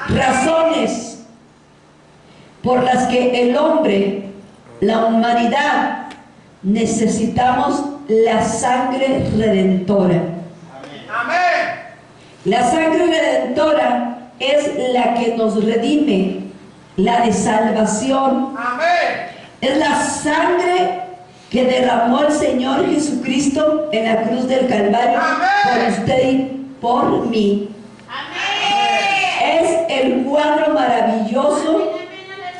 razones por las que el hombre, la humanidad, necesitamos la sangre redentora. Amén. La sangre redentora es la que nos redime, la de salvación. Amén. Es la sangre que derramó el Señor Jesucristo en la cruz del Calvario. Amén. Por usted y por mí. Amén. Es el cuadro maravilloso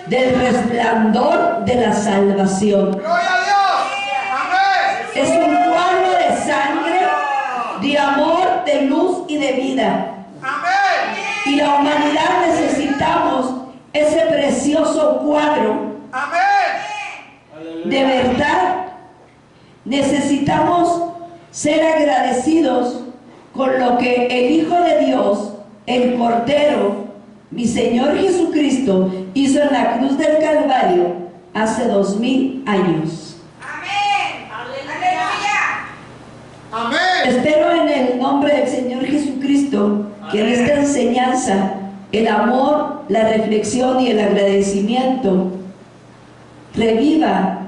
del resplandor de la salvación. Gloria a Dios. Amén. Es un cuadro de sangre, de amor, de luz y de vida. Amén. Y la humanidad necesitamos ese precioso cuadro. Amén. De verdad, necesitamos ser agradecidos con lo que el Hijo de Dios, el Cordero, mi Señor Jesucristo, hizo en la cruz del Calvario hace 2000 años. Amén. Aleluya. Amén. Espero en el nombre del Señor Jesucristo que en esta enseñanza el amor, la reflexión y el agradecimiento reviva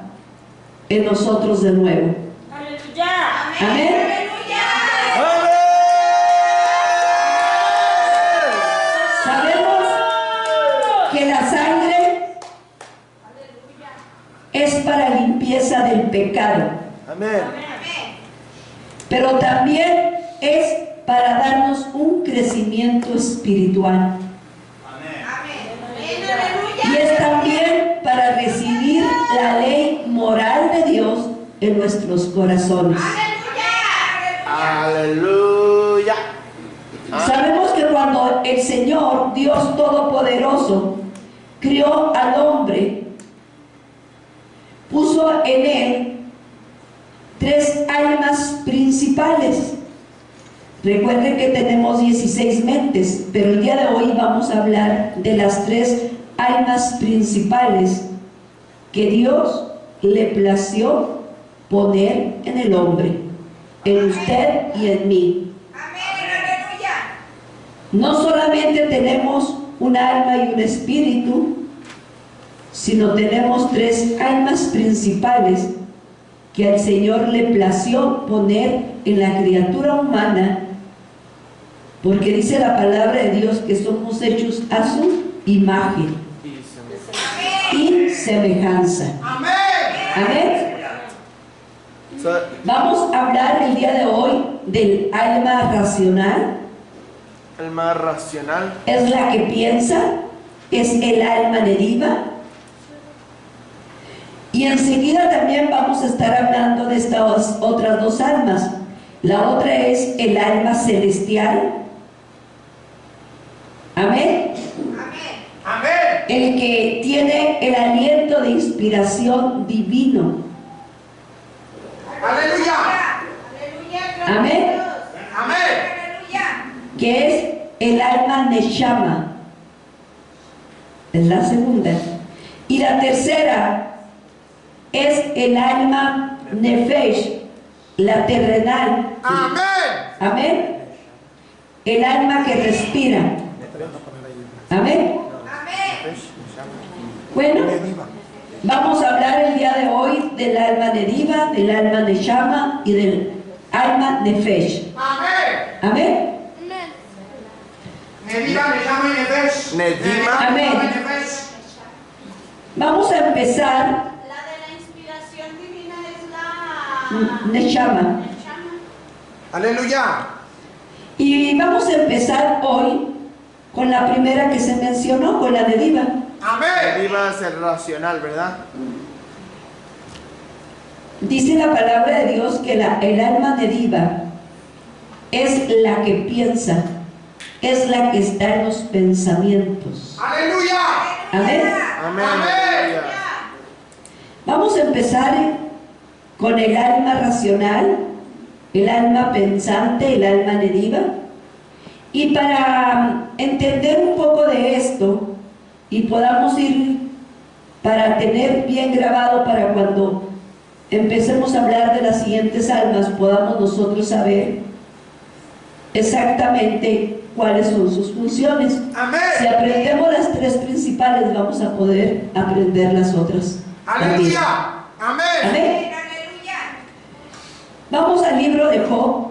en nosotros de nuevo. Aleluya. Amén. Aleluya. Sabemos que la sangre es para limpieza del pecado, Amén. pero también es para darnos un crecimiento espiritual. Y es también para recibir la ley moral de Dios en nuestros corazones. Aleluya. Sabemos que cuando el Señor, Dios Todopoderoso, crió al hombre, puso en él 3 almas principales. Recuerden que tenemos 16 mentes, pero el día de hoy vamos a hablar de las 3 almas principales que Dios le plació poner en el hombre, en usted y en mí. No solamente tenemos un alma y un espíritu, sino tenemos 3 almas principales que al Señor le plació poner en la criatura humana, porque dice la palabra de Dios que somos hechos a su imagen y semejanza. Amén. Vamos a hablar el día de hoy del alma racional. Alma racional. Es la que piensa, es el alma deriva. Y enseguida también vamos a estar hablando de estas otras 2 almas. La otra es el alma celestial. Amén. Amén. El que tiene el aliento de inspiración divino. Aleluya. Amén. Amén. Que es el alma neshama. Es la segunda. Y la tercera es el alma nefesh, la terrenal. Amén. Amén. El alma que respira. Amén. Bueno, vamos a hablar el día de hoy del alma nediva, del alma neshama y del alma nefesh. Amén. Amén. Nedima, Neshama y Nefesh. Nedima. Amén. Vamos a empezar. La de la inspiración divina es la Neshama. Aleluya. Y vamos a empezar hoy con la primera que se mencionó, con la nediva. Amén. Nedima es el racional, ¿verdad? Dice la palabra de Dios que el alma nediva es la que piensa, es la que está en los pensamientos. Aleluya. Amén. Amén. Amén. Vamos a empezar con el alma racional, el alma pensante, el alma nediva. Y para entender un poco de esto y podamos ir, para tener bien grabado para cuando empecemos a hablar de las siguientes almas, podamos nosotros saber exactamente cuáles son sus funciones. Si Amén. aprendemos las tres principales, vamos a poder aprender las otras también. Aleluya. Amén. Amén. Aleluya. Vamos al libro de Job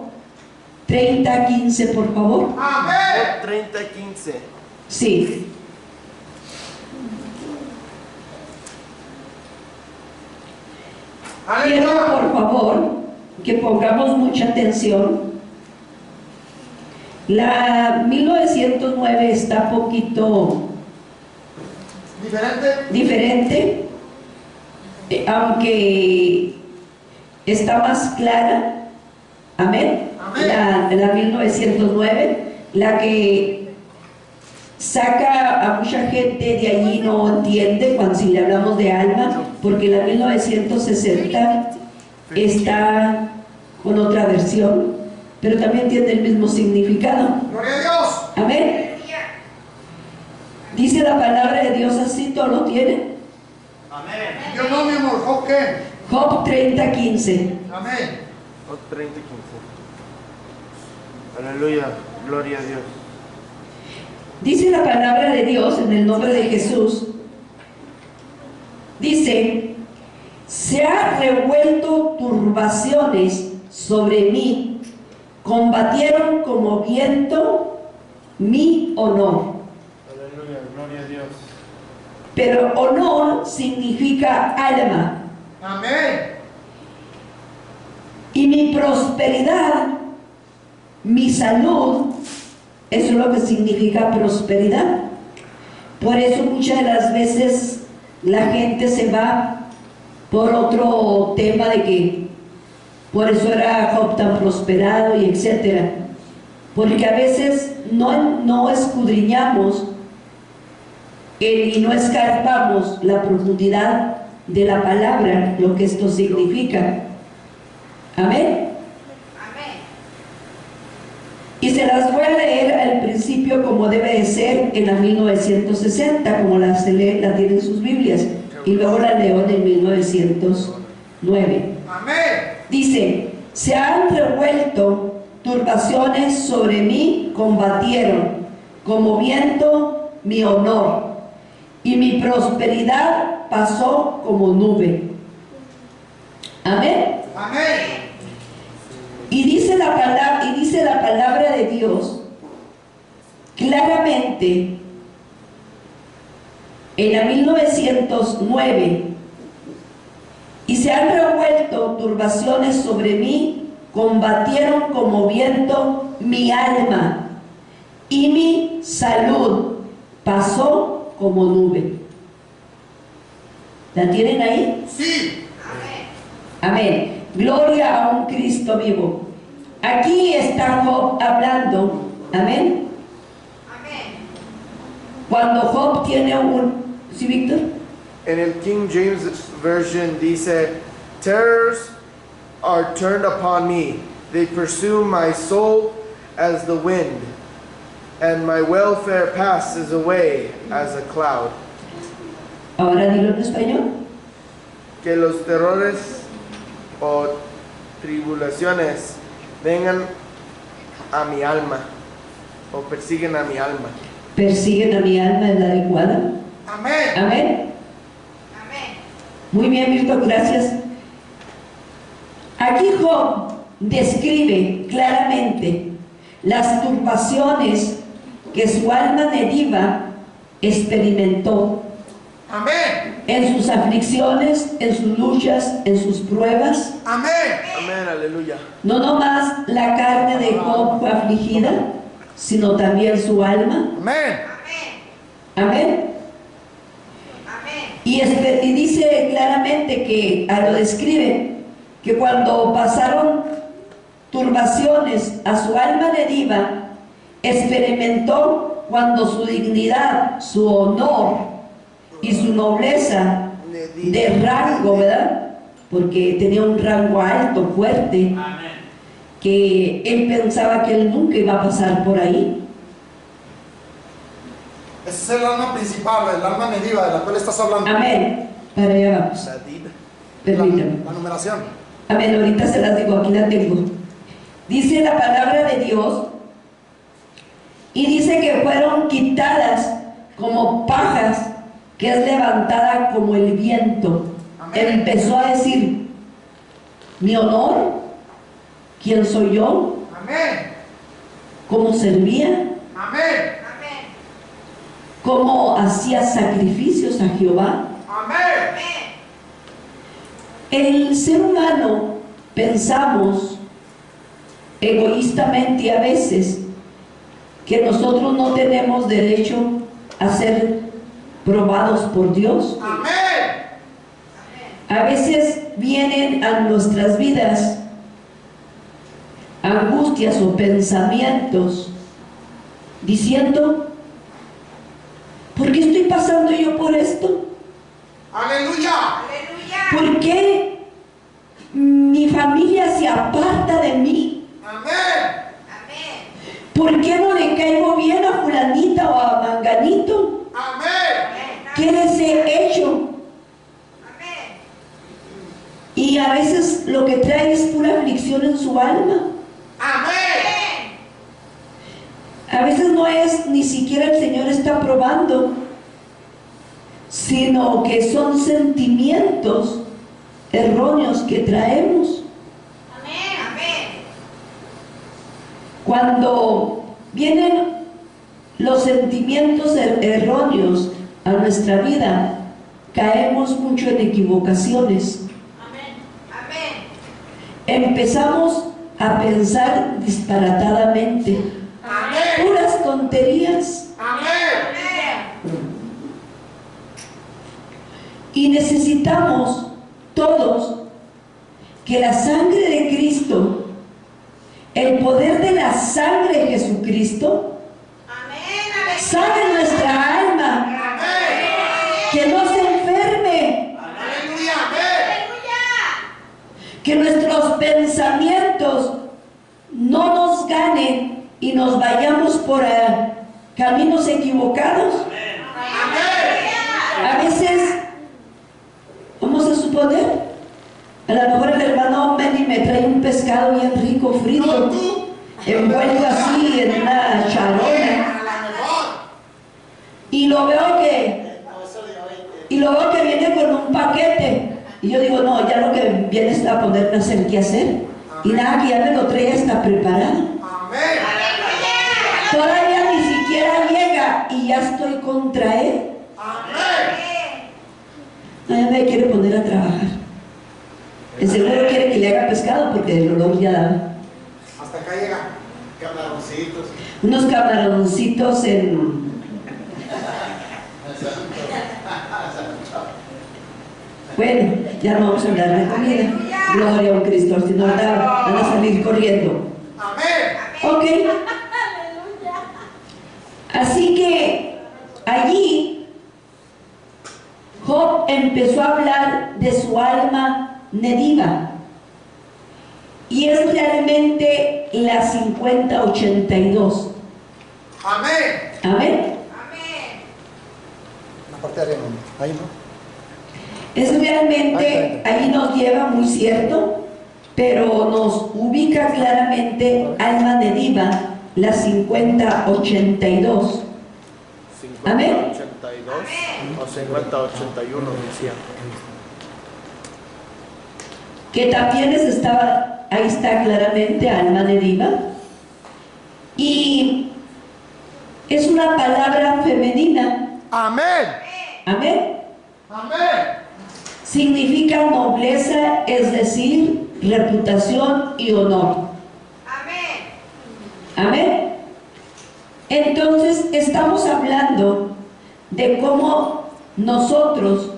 30:15, por favor. Amén. 30:15. Sí. Quiero, Aleluya. por favor, que pongamos mucha atención. La 1909 está poquito diferente, aunque está más clara. Amén. Amén. La 1909, la que saca a mucha gente de allí, no entiende cuando si le hablamos de alma, porque la 1960 está con otra versión, pero también tiene el mismo significado. Gloria a Dios. Amén. Dice la palabra de Dios así, ¿todo lo tiene? Amén. Yo no, mi amor. ¿Job qué? Job 30:15. Amén. 30:15. Aleluya. Gloria a Dios. Dice la palabra de Dios en el nombre de Jesús. Dice: se han revuelto turbaciones sobre mí, combatieron como viento mi honor. Aleluya. Gloria a Dios. Pero honor significa alma, Amén. y mi prosperidad, mi salud, eso es lo que significa prosperidad. Por eso muchas de las veces la gente se va por otro tema de que por eso era Job tan prosperado y etcétera, porque a veces no escudriñamos y no escarpamos la profundidad de la palabra, lo que esto significa. Amén. Y se las voy a leer al principio como debe de ser en la 1960, como la tienen sus Biblias, y luego la leo en el 1909. Amén. Dice: se han revuelto turbaciones sobre mí, combatieron como viento mi honor, y mi prosperidad pasó como nube. Amén. Amén. Y dice la palabra de Dios claramente en la 1909: y se han revuelto turbaciones sobre mí, combatieron como viento mi alma, y mi salud pasó como nube. ¿La tienen ahí? Sí. Amén. Gloria a un Cristo vivo. Aquí está Job hablando. Amén. Cuando Job tiene un... ¿Sí, Víctor? En el King James Version dice: terrors are turned upon me, they pursue my soul as the wind, and my welfare passes away as a cloud. Ahora dilo en español. Que los terrores o tribulaciones vengan a mi alma o persiguen a mi alma. Persiguen a mi alma, es la adecuada. Amén. Amén. Muy bien, Víctor, gracias. Aquí Job describe claramente las turbaciones que su alma negativa experimentó Amén. en sus aflicciones, en sus luchas, en sus pruebas. Amén. Amén, aleluya. No nomás la carne de Job fue afligida, sino también su alma. Amén. Amén. Y dice claramente que, lo describe, que cuando pasaron turbaciones a su alma negativa, experimentó cuando su dignidad, su honor y su nobleza de rango, ¿verdad? Porque tenía un rango alto, fuerte, que él pensaba que él nunca iba a pasar por ahí. Ese es el alma principal, el alma negativa de la cual estás hablando. Amén. Para allá vamos. Permítame. La numeración. Amén, ahorita se las digo, aquí la tengo. Dice la palabra de Dios Y dice que fueron quitadas como pajas que es levantada como el viento. Amén. Empezó a decir, mi honor, quién soy yo, Amén. cómo servía, Amén. Amén. cómo hacía sacrificios a Jehová. Amén. El ser humano pensamos egoístamente a veces que nosotros no tenemos derecho a ser probados por Dios. Amén. A veces vienen a nuestras vidas angustias o pensamientos diciendo, ¿por qué estoy pasando yo por esto? Aleluya. Aleluya. ¿Por qué mi familia se aparta de mí? Amén. Amén. ¿Por qué no le caigo bien a fulanita o a manganito? Amén. ¿Qué les he hecho? Amén. Y a veces lo que trae es pura aflicción en su alma. Amén. A veces no es ni siquiera el Señor está probando, sino que son sentimientos erróneos que traemos. Amén. Amén. Cuando vienen los sentimientos erróneos a nuestra vida, caemos mucho en equivocaciones. Amén. Amén. Empezamos a pensar disparatadamente, Amén. puras tonterías. Amén. Y necesitamos todos que la sangre de Cristo, el poder de la sangre de Jesucristo, Amén. sane nuestra alma, Amén. que no se enferme, Aleluya. Amén. Aleluya. que nuestros pensamientos no nos ganen y nos vayamos por caminos equivocados. Amén. A veces, vamos a suponer, a lo mejor el hermano Manny me trae un pescado bien rico, No frito, tú. envuelto así en una charona, A la mejor. y lo veo que viene con un paquete, y yo digo, no, ya lo que viene es a ponerme a hacer qué hacer, y nada, que ya me lo trae, está preparado. Amén. Todavía ni siquiera llega y ya estoy contra él. Amén. No, ya me quiere poner a trabajar. El seguro quiere que le haga pescado porque el olor ya da. Hasta acá llega. Camaroncitos. Unos camaroncitos en... Bueno, ya no vamos a hablar de comida. Gloria a un Cristo, si no van a salir corriendo. Amén. Ok, Aleluya. así que allí Job empezó a hablar de su alma nediva. Y es realmente la 5082. Amén. Amén. Amén. La parte de arriba, ahí no. Es realmente, ahí nos lleva muy cierto, pero nos ubica claramente alma nediva, la 5082. Amén. 5082 o 5081 decía. Que también ahí está claramente alma nediva. Y es una palabra femenina. Amén. Amén. Amén. Significa nobleza, es decir, reputación y honor. Amén. Amén. Entonces estamos hablando de cómo nosotros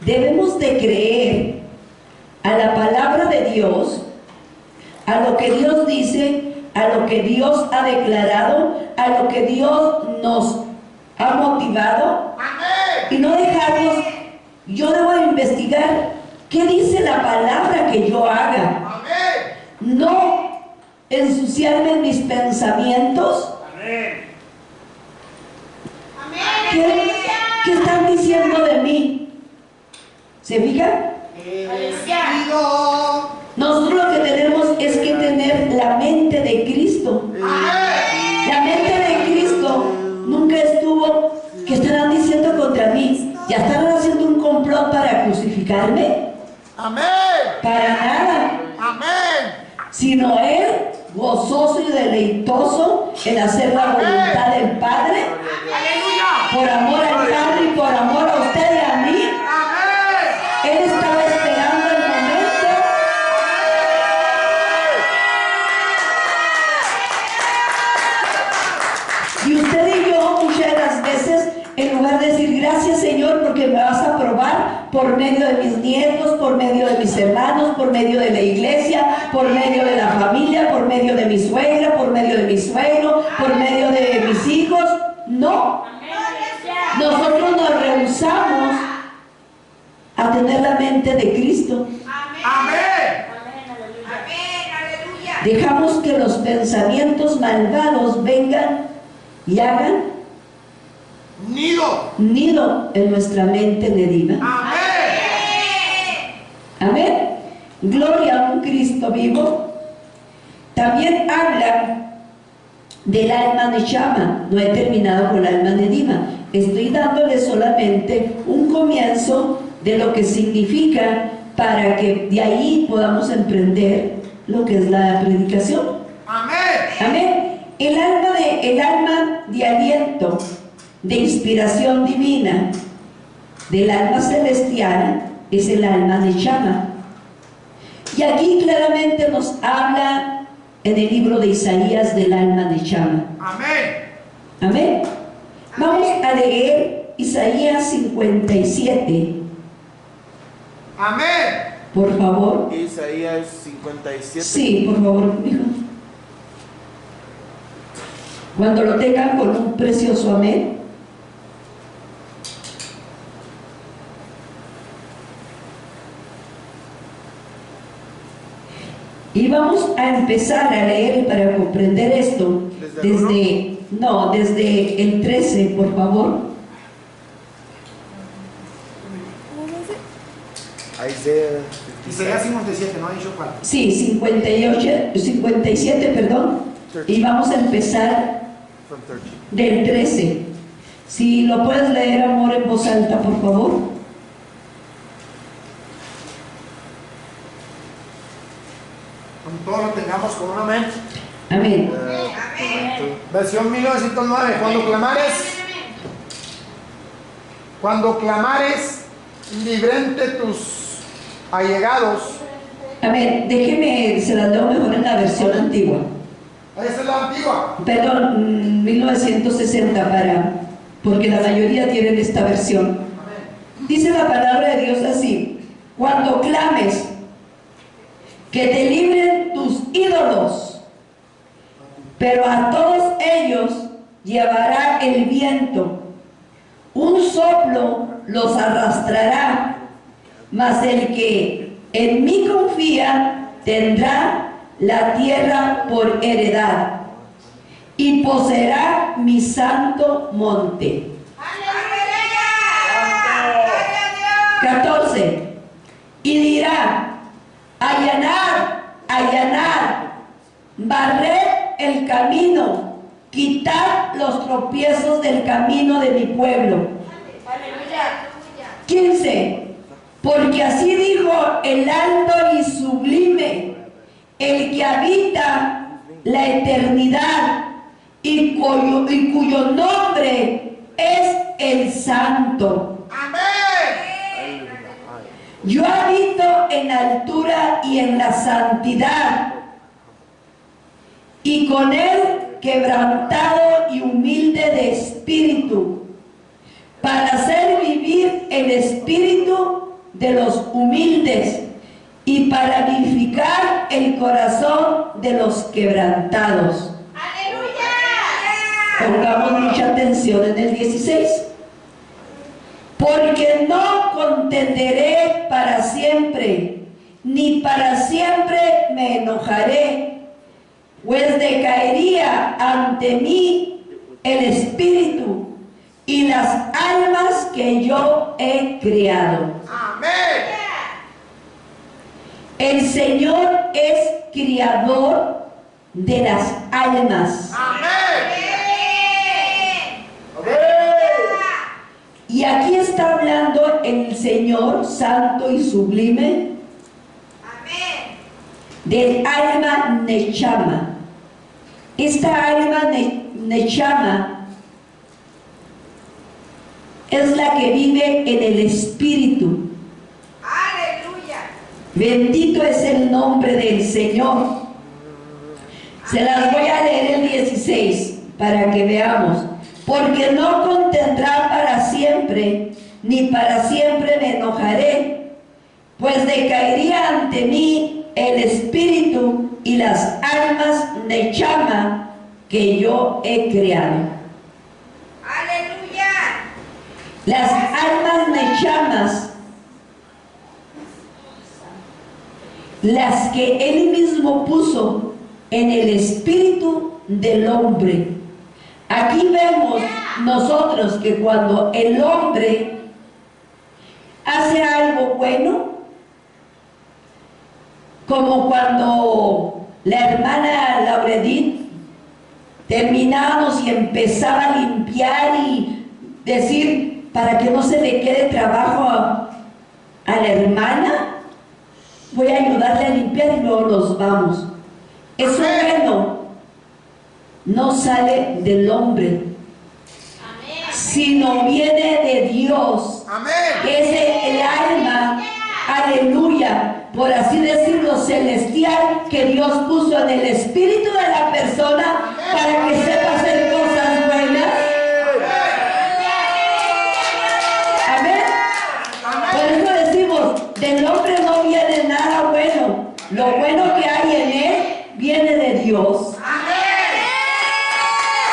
debemos de creer a la palabra de Dios, a lo que Dios dice, a lo que Dios ha declarado, a lo que Dios nos ha motivado, Amén. y no dejarnos. Yo debo de investigar qué dice la palabra que yo haga, Amén. no ensuciarme en mis pensamientos. Amén. Amén. ¿Qué están diciendo de mí? ¿Se fijan? Bendecido. Nosotros lo que tenemos es que tener la mente de Cristo. Amén. La mente de Cristo ¿Ya están haciendo un complot para crucificarme? Amén. Para nada. Amén. Sino Él, gozoso y deleitoso en hacer la voluntad del Padre, Aleluya. por amor al Padre y por amor a usted y a mí. Amén. Él estaba esperando el momento y usted y yo muchas de las veces, en lugar de decir gracias Señor porque me vas a probar por medio de mis nietos, por medio de mis hermanos, por medio de la iglesia, por medio de la familia, por medio de mi suegra, por medio de mi suegro, por medio de mis hijos, no. Nosotros nos rehusamos a tener la mente de Cristo. Amén. Dejamos que los pensamientos malvados vengan y hagan nido en nuestra mente negativa. Amén. Amén. Gloria a un Cristo vivo. También habla del alma de Shama. No he terminado con el alma de Dima. Estoy dándole solamente un comienzo de lo que significa para que de ahí podamos emprender lo que es la predicación. Amén. Amén. El alma de aliento, de inspiración divina, del alma celestial, es el alma de Shama. Y aquí claramente nos habla en el libro de Isaías del alma de Shama. Amén. Amén. Vamos a leer Isaías 57. Amén. Por favor. Isaías 57. Sí, por favor, hijo. Cuando lo tengan con un precioso amén. Y vamos a empezar a leer para comprender esto desde el 13, por favor. Isaías 57, no ha dicho cuál. Sí, 57, perdón. Y vamos a empezar From 13. del 13. Si lo puedes leer, amor, en voz alta, por favor. Cuando todos lo tengamos con un amén. Amén. Versión 1909. Cuando clamares, librente tus allegados. Amén. Déjeme, se las leo mejor en la versión antigua. Esa es la antigua. Perdón, 1960 porque la mayoría tienen esta versión. Dice la palabra de Dios así: cuando clames, que te libren tus ídolos, pero a todos ellos llevará el viento, un soplo los arrastrará, mas el que en mí confía tendrá la tierra por heredad y poseerá mi santo monte. 14. Y dirá: allanar, allanar, barred el camino, quitar los tropiezos del camino de mi pueblo. 15. Porque así dijo el alto y sublime, el que habita la eternidad y cuyo nombre es el Santo. Amén. Yo habito en altura y en la santidad, y con él quebrantado y humilde de espíritu, para hacer vivir el espíritu de los humildes y para vivificar el corazón de los quebrantados. Pongamos mucha atención en el 16. Porque no contenderé para siempre, ni para siempre me enojaré, pues decaería ante mí el espíritu y las almas que yo he creado. Amén. El Señor es criador de las almas. Amén. Y aquí está hablando el Señor santo y sublime Amén. del alma Nechama. Esta alma Nechama es la que vive en el Espíritu. Aleluya. Bendito es el nombre del Señor. Se las voy a leer el 16 para que veamos. Porque no contendrá para siempre, ni para siempre me enojaré, pues decaería ante mí el espíritu y las almas Nechama que yo he creado. Aleluya. Las almas Nechamas, las que Él mismo puso en el espíritu del hombre. Aquí vemos nosotros que cuando el hombre hace algo bueno, como cuando la hermana Lauredit terminábamos y empezaba a limpiar y decir para que no se le quede trabajo a la hermana, voy a ayudarle a limpiar y luego nos vamos. Eso bueno no sale del hombre, Amén. sino viene de Dios, Amén. que es el alma, aleluya, por así decirlo, celestial, que Dios puso en el espíritu de la persona para que sepa hacer cosas buenas. Amén. Por eso decimos, del hombre no viene nada bueno, lo bueno que hay en él viene de Dios.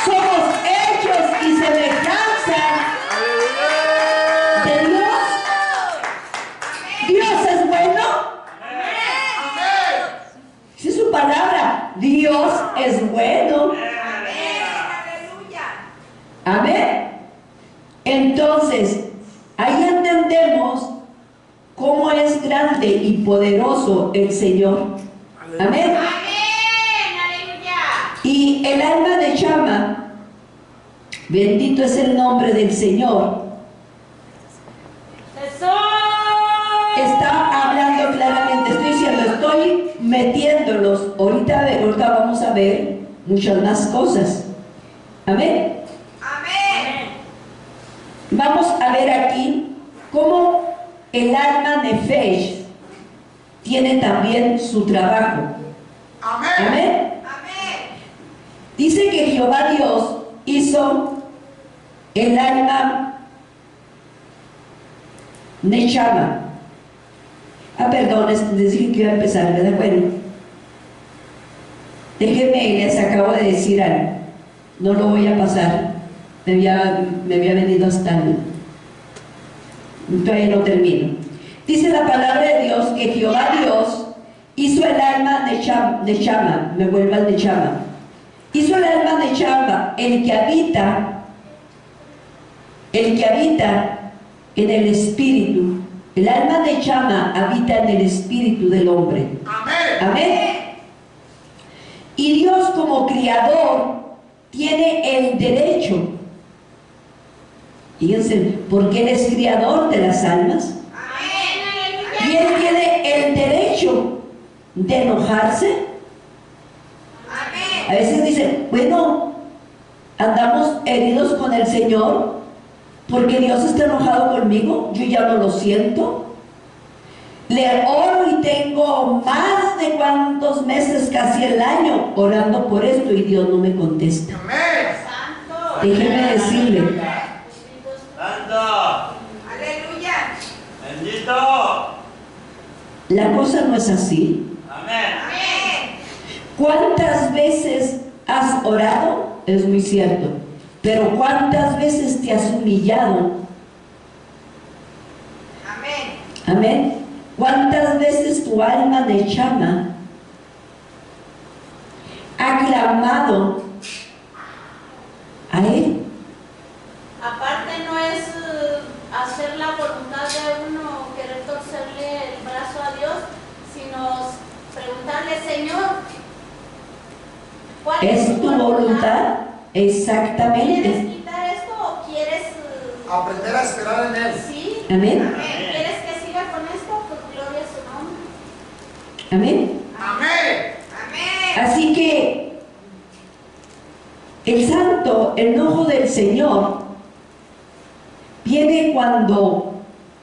Somos hechos y semejanza de Dios. Dios es bueno. Esa es su palabra. Dios es bueno. Amén. Entonces, ahí entendemos cómo es grande y poderoso el Señor. Amén. Y el alma de Chama, bendito es el nombre del Señor, está hablando claramente. Estoy diciendo, estoy metiéndolos. Ahorita vamos a ver muchas más cosas. Amén. Vamos a ver aquí cómo el alma Nefesh tiene también su trabajo. Amén. Dice que Jehová Dios hizo el alma Nechama. Perdón, les dije que iba a empezar, ¿verdad? Bueno, déjenme, les acabo de decir algo. No lo voy a pasar. Me había venido hasta todavía no termino. Dice la palabra de Dios que Jehová Dios hizo el alma Nechama. Me vuelvo al Nechama. Hizo el alma Nechama, el que habita en el espíritu. El alma Nechama habita en el espíritu del hombre. Amén. Y Dios como creador tiene el derecho. Fíjense, porque Él es creador de las almas. Y Él tiene el derecho de enojarse. A veces dicen, bueno, andamos heridos con el Señor porque Dios está enojado conmigo, yo ya no lo siento. Le oro y tengo más de cuántos meses, casi el año, orando por esto y Dios no me contesta. Déjeme decirle, la cosa no es así. ¿Cuántas veces has orado? Es muy cierto. Pero ¿cuántas veces te has humillado? Amén. ¿Cuántas veces tu alma de Chama ha clamado a Él? Aparte no es hacer la voluntad de uno, querer torcerle el brazo a Dios, sino preguntarle, Señor, ¿cuál ¿Es tu voluntad? ¿Quieres Exactamente. quitar esto o quieres Aprender a esperar en Él. sí, Amén. ¿Quieres que siga con esto? Pues gloria a su nombre. Amén. Amén. Así que el santo enojo del Señor viene cuando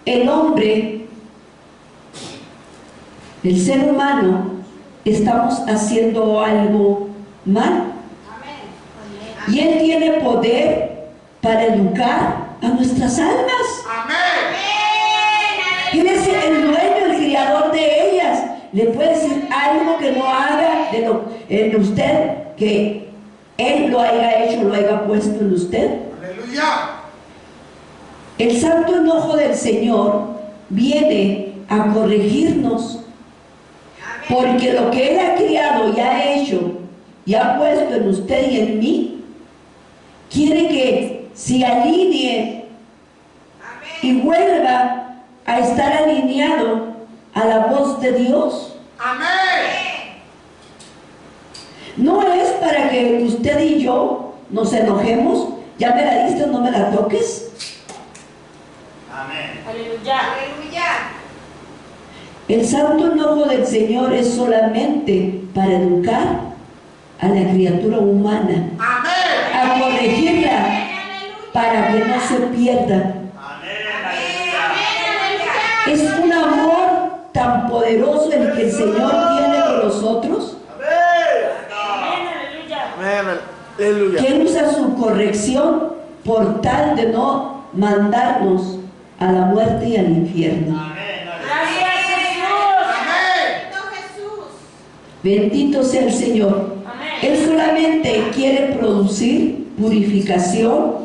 el hombre, el ser humano, estamos haciendo algo mal. Y Él tiene poder para educar a nuestras almas. Amén. Él es el dueño, el criador de ellas. Le puede decir algo que no haga en usted, que Él lo haya hecho, lo haya puesto en usted. Aleluya. El santo enojo del Señor viene a corregirnos, porque lo que Él ha criado y ha hecho y ha puesto en usted y en mí, quiere que se alinee y vuelva a estar alineado a la voz de Dios. Amén. No es para que usted y yo nos enojemos. Ya me la diste, no me la toques. Amén. Aleluya. El santo enojo del Señor es solamente para educar a la criatura humana, Amén. a corregirla para que no se pierda. Es un amor tan poderoso el que el Señor tiene con nosotros, Amén. Aleluya. que Él usa su corrección por tal de no mandarnos a la muerte y al infierno. Gracias, Jesús. Amén. Jesús. Bendito sea el Señor. Amén. Él solamente quiere producir purificación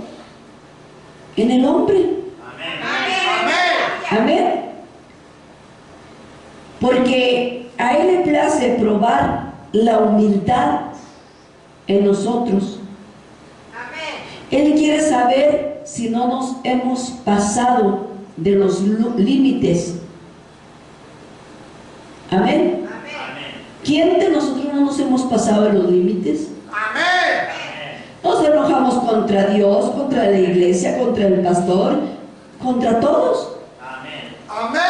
en el hombre. Amén. Amén. Porque a Él le place probar la humildad en nosotros. Él quiere saber si no nos hemos pasado de los límites. Amén. ¿Quién de nosotros no nos hemos pasado de los límites? Amén. Nos enojamos contra Dios, contra la iglesia, contra el pastor, contra todos. Amén.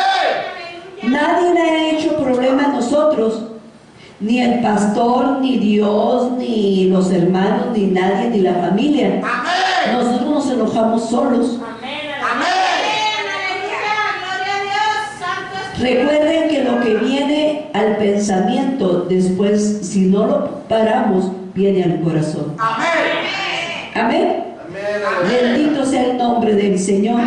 Nadie le ha hecho problema a nosotros, ni el pastor, ni Dios, ni los hermanos, ni nadie, ni la familia. Amén. Nosotros nos enojamos solos. Amén. Gloria a Dios. Santo es tu Recuerden que lo que viene al pensamiento después, si no lo paramos, viene al corazón. Amén. Amén. Amén. Bendito sea el nombre del Señor.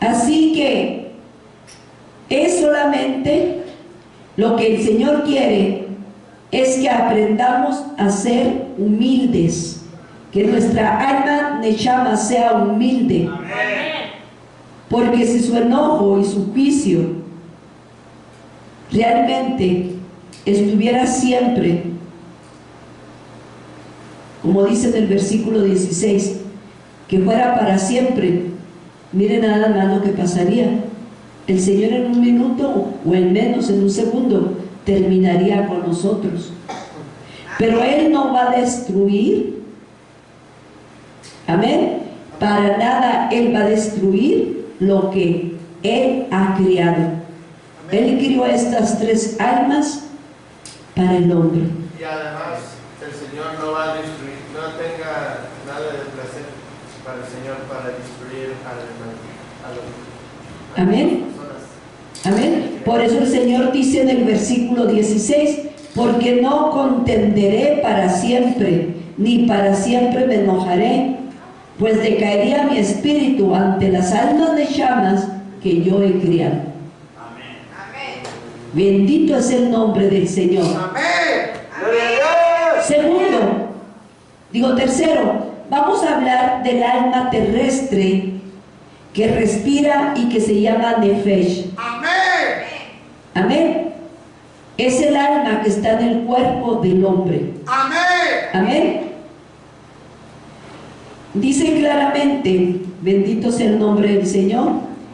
Así que es solamente lo que el Señor quiere, es que aprendamos a ser humildes, que nuestra alma neshama sea humilde, porque si su enojo y su juicio realmente estuviera siempre, como dice en el versículo 16, que fuera para siempre, miren nada más lo que pasaría. El Señor en un minuto o en menos, en un segundo, terminaría con nosotros. Pero Él no va a destruir. Amén. Para nada Él va a destruir lo que Él ha criado. Él crió estas tres almas para el hombre. Y además, el Señor no va a destruir, no tenga nada de placer para el Señor para destruir a las Amén. personas. Amén. Por eso el Señor dice en el versículo 16, porque no contenderé para siempre, ni para siempre me enojaré, pues decaería mi espíritu ante las almas de llamas que yo he criado. Bendito es el nombre del Señor. Amén. Tercero, vamos a hablar del alma terrestre que respira y que se llama Nefesh. Amén. Amén. Es el alma que está en el cuerpo del hombre. Amén. Amén. Dice claramente, bendito sea el nombre del Señor.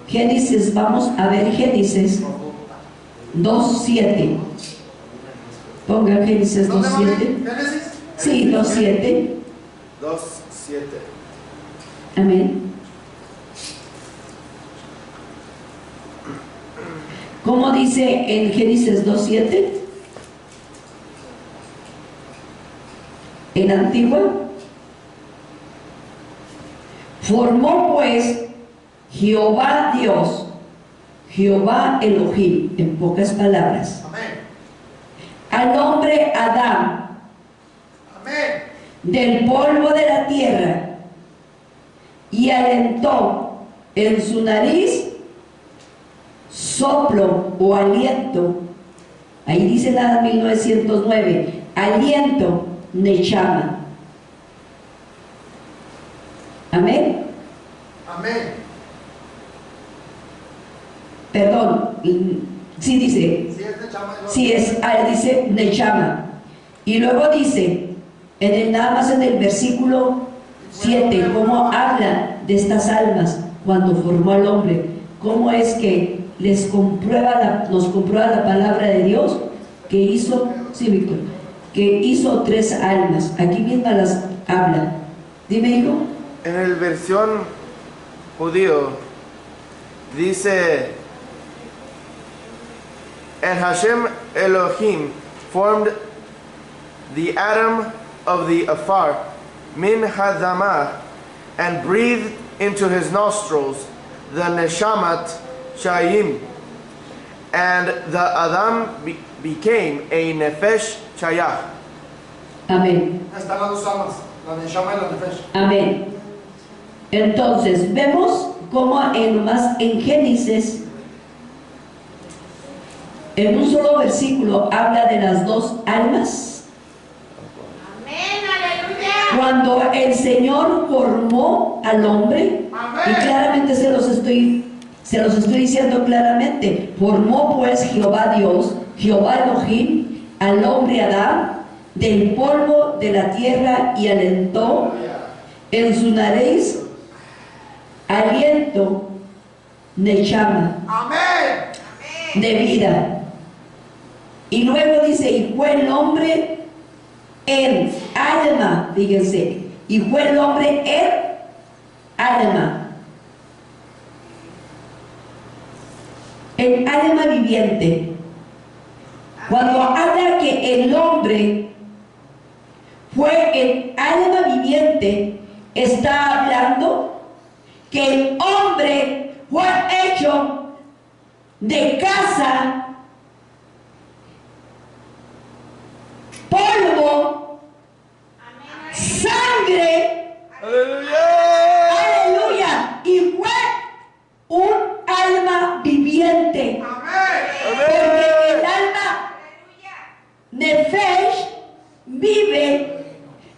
Génesis, vamos a ver Génesis 2:7. Pongan Génesis ¿Dónde 2:7. mami? ¿Génesis? Sí, 2:7. 2:7. Amén. ¿Cómo dice en Génesis 2:7? En Antigua. Formó pues Jehová Dios, Jehová Elohim, en pocas palabras, Amén. al hombre Adán Amén. del polvo de la tierra y alentó en su nariz soplo o aliento. Ahí dice la 1909, aliento Nechama. Amén. Amén. Perdón, sí dice, Si es de chama, sí es, dice Nechama. Y luego dice, nada más en el versículo 7, cómo habla de estas almas cuando formó al hombre, cómo es que nos comprueba la palabra de Dios que hizo, sí, Víctor, que hizo 3 almas. Aquí misma las habla. Dime, hijo. En el versión judío dice, and Hashem Elohim formed the atom of the afar min hadamah and breathed into his nostrils the neshamat chayim, and the Adam became a nefesh chayah. Amén. Están las dos almas, la de Shama y la de Fesh. Amén. Entonces, vemos cómo en Génesis, en un solo versículo, habla de las 2 almas. Amén, aleluya. Cuando el Señor formó al hombre, y claramente se los estoy diciendo claramente, formó pues Jehová Dios, Jehová Elohim, al hombre Adán, del polvo de la tierra y alentó en su nariz aliento Nechama, Amén. de vida. Y luego dice, y fue el hombre en alma, fíjense, y fue el hombre en alma, el alma viviente. Cuando habla que el hombre fue el alma viviente, está hablando que el hombre fue hecho de casa, polvo, sangre, aleluya, y fue un alma viviente. Porque el alma Nefesh vive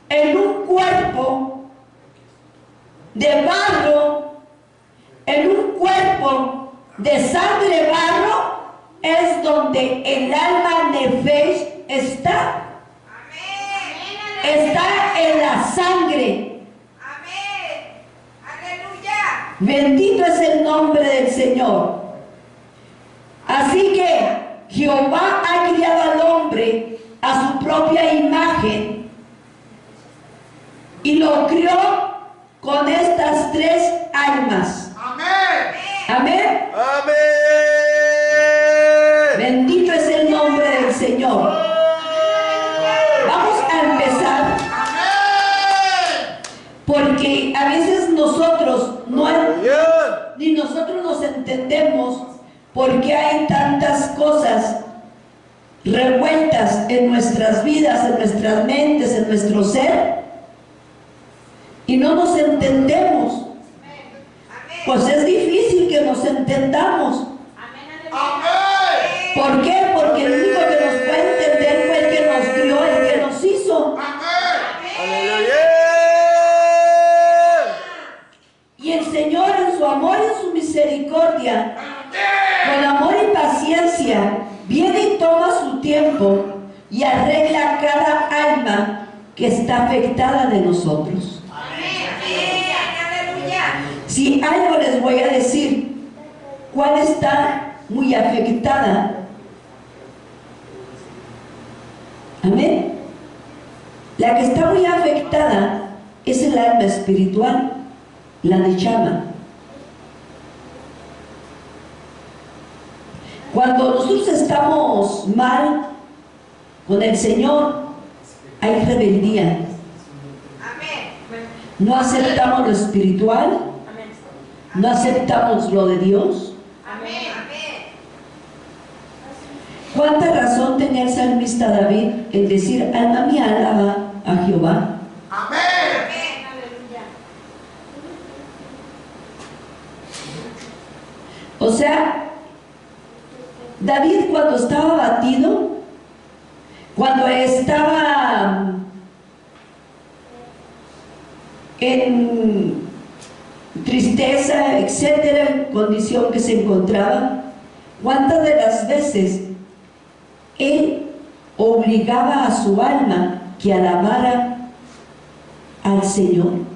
en un cuerpo de barro, en un cuerpo de sangre barro, es donde el alma Nefesh está. Está en la sangre. Bendito es el nombre del Señor. Así que Jehová ha criado al hombre a su propia imagen y lo crió con estas 3 almas. Amén. Amén. Amén. Bendito es el nombre del Señor. Vamos a empezar, Amén. porque a veces nosotros Aleluya. ni nosotros nos entendemos porque hay tantas cosas revueltas en nuestras vidas, en nuestras mentes, en nuestro ser, y no nos entendemos. Pues es difícil que nos entendamos. Amén. ¿Por qué? Porque el único que nos puede entender fue el que nos crió, el que nos hizo. Amén. Aleluya. Y el Señor en su amor y en su misericordia, con amor y paciencia, viene y toma su tiempo y arregla cada alma que está afectada de nosotros. Si algo les voy a decir, ¿cuál está muy afectada? Amén. La que está muy afectada es el alma espiritual, la de Chama. Cuando nosotros estamos mal con el Señor, hay rebeldía. No aceptamos lo espiritual, no aceptamos lo de Dios. ¿Cuánta razón tenía el salmista David en decir, alma mía alaba a Jehová? O sea, David cuando estaba abatido, cuando estaba en tristeza, etcétera, en condición que se encontraba, ¿cuántas de las veces él obligaba a su alma que alabara al Señor?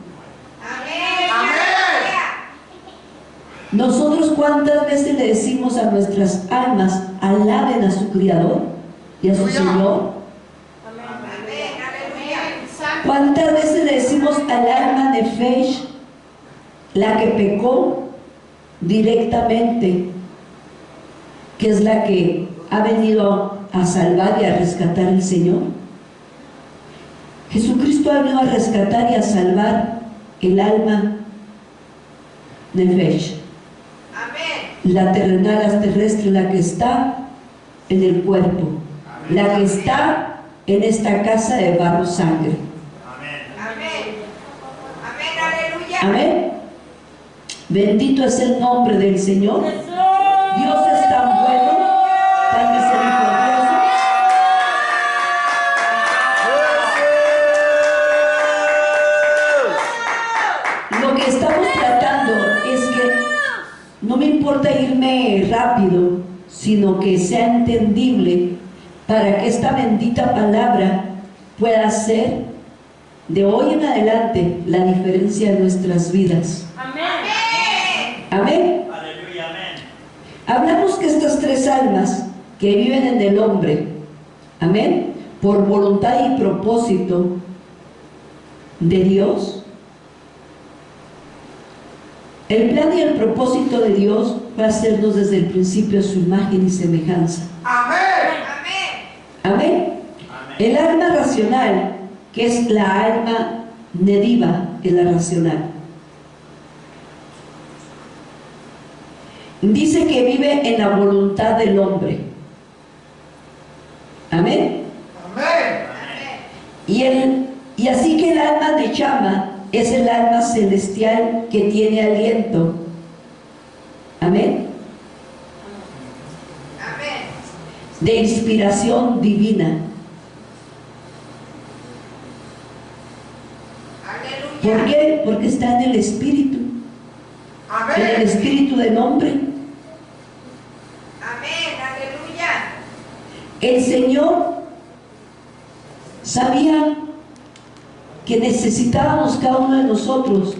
Nosotros cuántas veces le decimos a nuestras almas, alaben a su Creador y a su Señor. ¿Cuántas veces le decimos al alma de Nefesh, la que pecó directamente, que es la que ha venido a salvar y a rescatar el Señor? Jesucristo ha venido a rescatar y a salvar el alma de Nefesh, la terrenal, la terrestre, la que está en el cuerpo, la que está en esta casa de barro sangre. Amén. Bendito es el nombre del Señor. Dios es tan bueno, tan misericordioso. Lo que estamos tratando es que no me importa irme rápido, sino que sea entendible para que esta bendita palabra pueda ser de hoy en adelante la diferencia de nuestras vidas. Amén. Amén. Aleluya, amén. Hablamos que estas tres almas que viven en el hombre, amén, por voluntad y propósito de Dios, el plan y el propósito de Dios fue hacernos desde el principio su imagen y semejanza. Amén. Amén. El alma racional, que es la alma nediva, es la racional. Dice que vive en la voluntad del hombre. Amén. Y así que el alma de Chama es el alma celestial que tiene aliento. Amén. De inspiración divina. ¿Por qué? Porque está en el espíritu. En el espíritu del hombre. El Señor sabía que necesitábamos cada uno de nosotros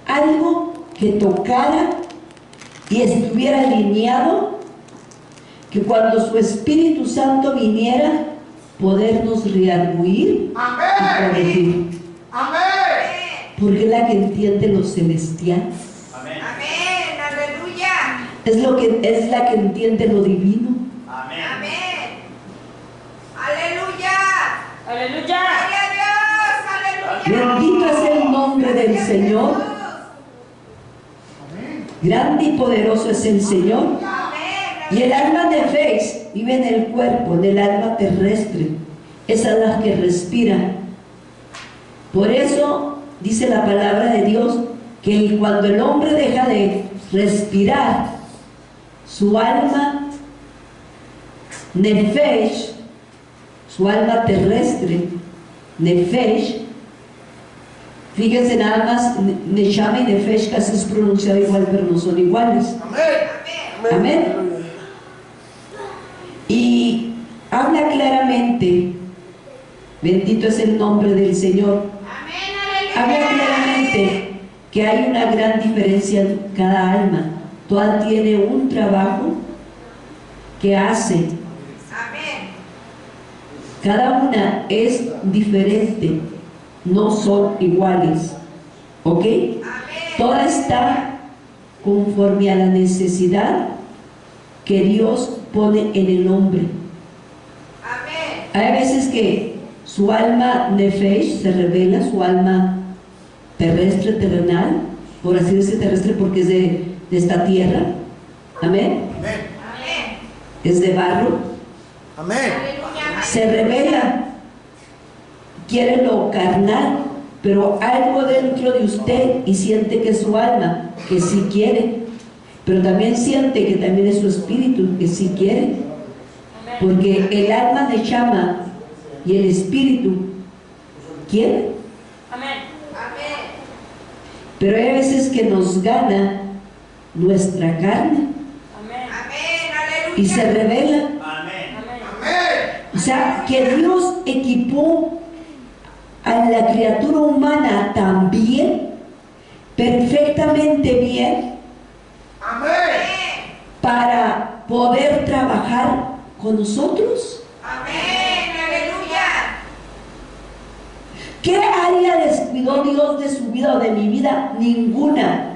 algo que tocara y estuviera alineado, que cuando su Espíritu Santo viniera, podernos rearguir y corregir. Porque es la que entiende lo celestial. Amén. Es la que entiende lo divino. Amén. Aleluya. Bendito es el nombre del Señor. Grande y poderoso es el Señor. Y el alma de Nefesh vive en el cuerpo, en el alma terrestre. Esa es la que respira. Por eso dice la palabra de Dios que cuando el hombre deja de respirar, su alma Nefesh, su alma terrestre, Nefesh, fíjense nada más, Neshama y Nefesh casi es pronunciado igual, pero no son iguales. Amén. Y habla claramente, bendito es el nombre del Señor. Habla claramente que hay una gran diferencia en cada alma. Toda tiene un trabajo que hace. Cada una es diferente, no son iguales. ¿Ok? Toda está conforme a la necesidad que Dios pone en el hombre. Amén. Hay veces que su alma nefesh se revela, su alma terrestre, terrenal, por así decir terrestre porque es de esta tierra. Amén. Amén. Amén. Es de barro. Amén. Aleluya. Se revela, quiere lo carnal, pero algo dentro de usted y siente que es su alma, que sí quiere, pero también siente que también es su espíritu, que sí quiere, porque el alma de llama y el espíritu quiere, Amén. Amén. pero hay veces que nos gana nuestra carne Amén. Amén. y se revela. Amén. O sea, que Dios equipó a la criatura humana también, perfectamente bien, para poder trabajar con nosotros. Amén. Aleluya. ¿Qué área descuidó Dios de su vida o de mi vida? Ninguna.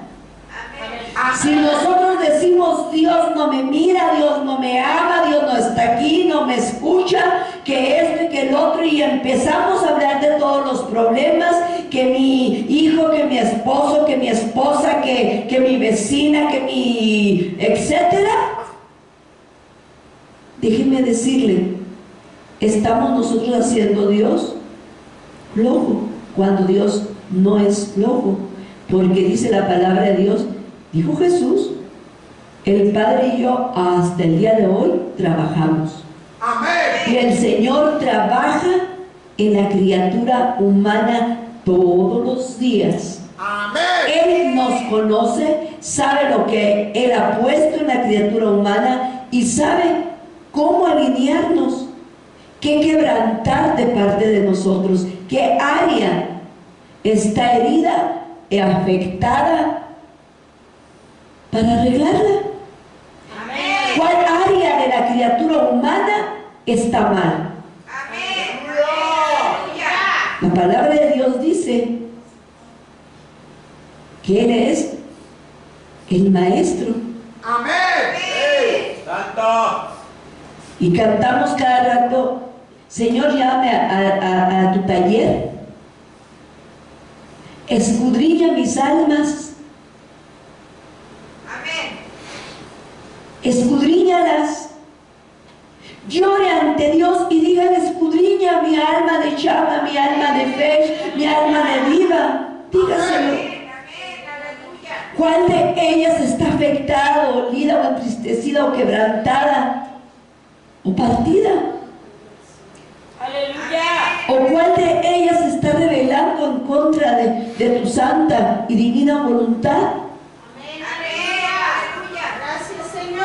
Si nosotros decimos Dios no me mira, Dios no me ama, Dios no está aquí, no me escucha, que esto y que el otro, y empezamos a hablar de todos los problemas, que mi hijo, que mi esposo, que mi esposa, que mi vecina, que mi etcétera, déjeme decirle, estamos nosotros haciendo Dios flojo, cuando Dios no es flojo, porque dice la palabra de Dios. Dijo Jesús, el Padre y yo hasta el día de hoy trabajamos. Amén. Y el Señor trabaja en la criatura humana todos los días. Amén. Él nos conoce, sabe lo que Él ha puesto en la criatura humana y sabe cómo alinearnos, qué quebrantar de parte de nosotros, qué área está herida y afectada para arreglarla. Amén. ¿Cuál área de la criatura humana está mal? Amén. Aleluya. La palabra de Dios dice que Él es el maestro. Amén. Santo. Y cantamos cada rato, Señor, llévame a tu taller, escudriña mis almas, escudriñalas, llore ante Dios y digan, escudriña mi alma de llama, mi alma de fe, mi alma de vida. Dígaselo. ¿Cuál de ellas está afectada, dolida o entristecida o quebrantada o partida? Aleluya. ¿O cuál de ellas se está rebelando en contra de tu santa y divina voluntad? Gracias, Señor.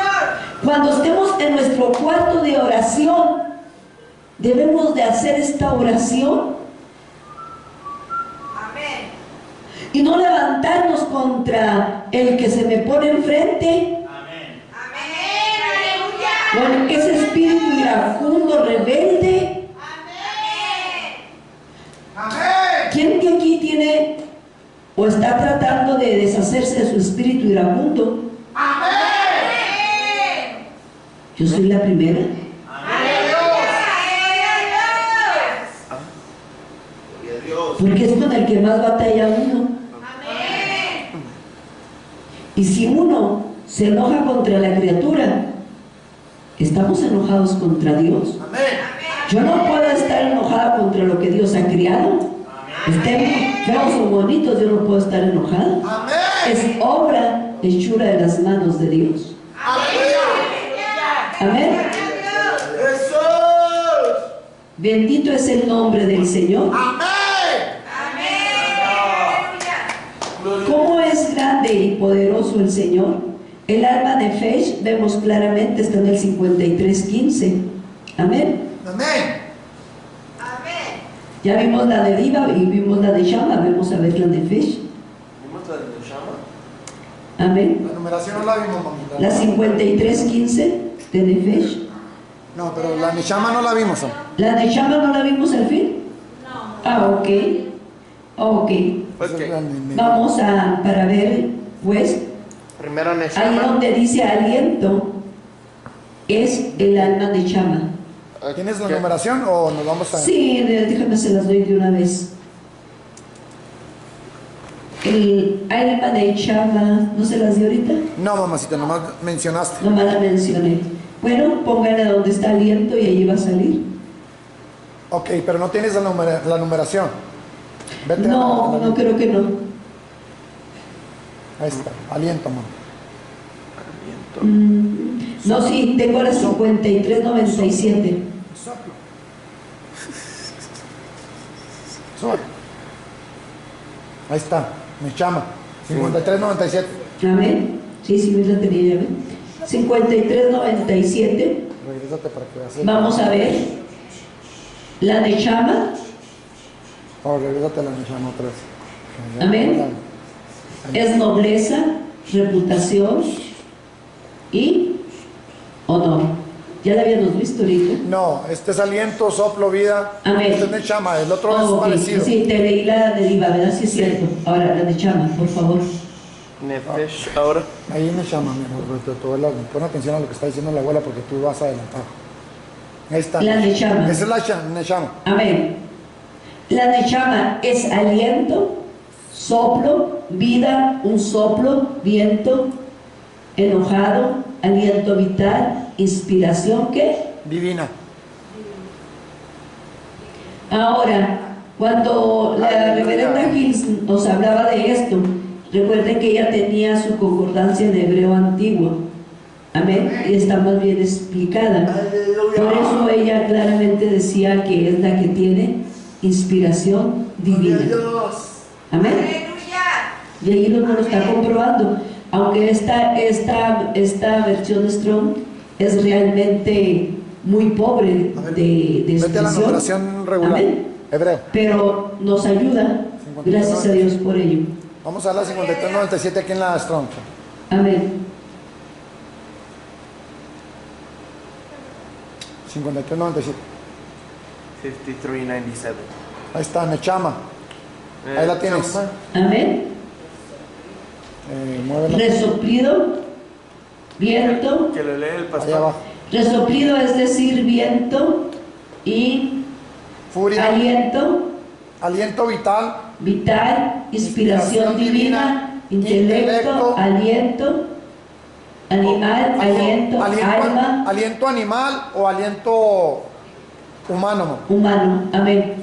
Cuando estemos en nuestro cuarto de oración, debemos de hacer esta oración Amén. y no levantarnos contra el que se me pone enfrente, Amén. Amén. Aleluya. con ese espíritu iracundo, rebelde. Amén. Amén. ¿Quién de aquí tiene o está tratando de deshacerse de su espíritu iracundo? Amén. Yo soy la primera. Gloria a Dios. Porque es con el que más batalla uno. Amén. Y si uno se enoja contra la criatura, estamos enojados contra Dios. Amén. Yo no puedo estar enojada contra lo que Dios ha creado. Estén feos o bonitos, yo no puedo estar enojada. Amén. Es obra hechura de las manos de Dios. Amén. Jesús. Bendito es el nombre del Señor. Amén. ¿Cómo es grande y poderoso el Señor? El alma de Fesh, vemos claramente, está en el 53:15. Amén. Amén. Ya vimos la de Diva y vimos la de Shama, vamos a ver la de Fesh. ¿Vimos la de Neshama? Amén. La numeración no la vimos, mamita. La 53:15 de Nefesh. No, pero la Neshama no la vimos. La de Shama no la vimos al fin. No. Ah, ok. Ok. Vamos para ver, pues, Primero ahí Neshama. donde dice aliento. es el alma de Chama. ¿Tienes la numeración o nos vamos a...? Sí, déjame se las doy de una vez. El alma de Chama, ¿no se las di ahorita? No, mamacita, nomás mencionaste. Nomás la mencioné. Bueno, pónganle donde está aliento y ahí va a salir. Ok, pero no tienes la numeración. Vete No, no creo que no. Ahí está, aliento, mamá. No, sí, tengo la 5397. Soplo. Soplo. Ahí está, me llama. 5397. Amén. Sí, sí, me la tenía ya, ¿ven? 5397. Regrésate para que veas. Vamos a ver. La de Chama. Oh, regrésate a la me llama otra vez. Amén. Es nobleza, reputación y honor. Ya la habíamos visto ahorita. No, este es aliento, soplo, vida. Amén. Este es de chama, el otro es Ok. parecido. Sí, te leí la deriva, ¿verdad? Sí, es cierto. Ahora, la de Chama, por favor. Nefesh, ahora. Ahí me llama, mi amor, tu abuela. Pon atención a lo que está diciendo la abuela porque tú vas adelantado. Ahí está. La nechama. Esa es la nechama. Amén. La nechama es aliento, soplo, vida, un soplo, viento, enojado, aliento vital, inspiración, ¿qué? Divina. Ahora, cuando la reverenda Hills nos hablaba de esto, recuerden que ella tenía su concordancia en hebreo antiguo. Amén. Y está más bien explicada. Por eso ella claramente decía que es la que tiene inspiración divina. Amén. Y ahí no lo está comprobando. Aunque esta versión de Strong es realmente muy pobre de Vete a la expresión. numeración regular. Amén. Hebreo. Pero nos ayuda. Gracias a Dios por ello. Vamos a la 5397 aquí en la Strong. Amén. 5397. 5397. Ahí está, nechama. Ahí la tienes. Amén. Muévela. Resoplido, viento. Que lo lee el Ahí pastor. abajo. Resoplido es decir viento y Furia. aliento, Aliento vital. vital, inspiración divina, intelecto, aliento, animal, aliento, alma, aliento animal o aliento humano. Amor. humano. Amén.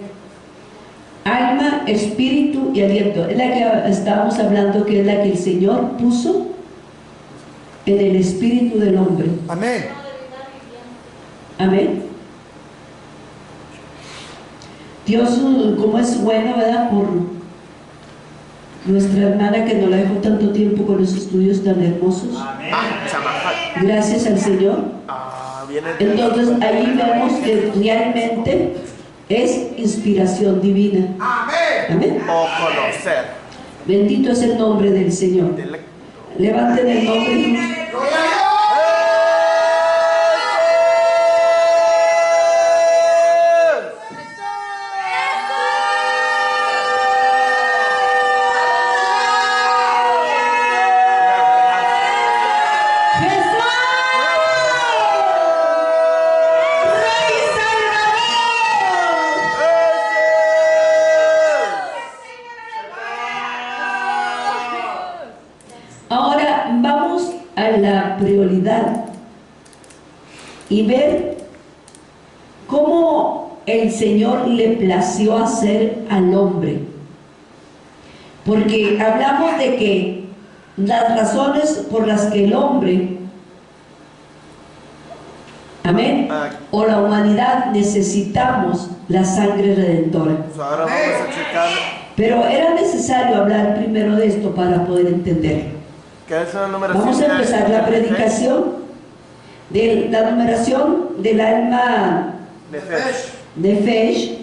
Alma, espíritu y aliento. Es la que estábamos hablando, que es la que el Señor puso en el espíritu del hombre. Amén. Amén. Dios, como es bueno, ¿verdad? Por nuestra hermana que nos la dejó tanto tiempo con los estudios tan hermosos. Gracias al Señor. Entonces ahí vemos que realmente es inspiración divina. Amén. O conocer. Bendito es el nombre del Señor. Levanten el nombre de Dios. Ahora vamos a la prioridad y ver cómo el Señor le plació hacer al hombre. Porque hablamos de que las razones por las que el hombre, amén, o la humanidad necesitamos la sangre redentora. Pues ahora vamos a checar. Pero era necesario hablar primero de esto para poder entender. ¿Qué es la numeración? Vamos a empezar la predicación de la numeración del alma Nefesh. de Fesh.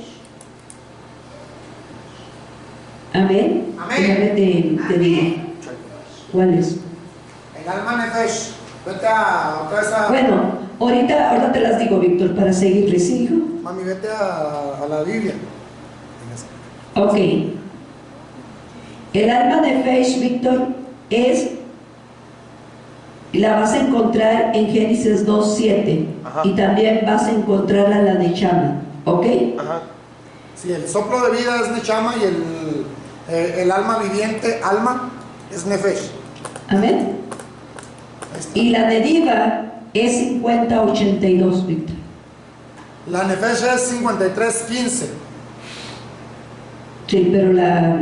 Amén. Amén. Te digo. ¿Cuál es? El alma nefesh. Vete a otra vez a... Bueno, ahorita te las digo, Víctor, para seguirle, ¿sí, hijo? Mami, vete a la Biblia. Ok. El alma de Fesh, Víctor, es Y la vas a encontrar en Génesis 2:7. Ajá. Y también vas a encontrarla la de Chama. ¿Ok? Ajá. Sí, el soplo de vida es Nechama y el alma viviente, alma, es Nefesh. Amén. Ahí está. Y la de Diva es 5082, Víctor. La Nefesh es 53:15. Sí, pero la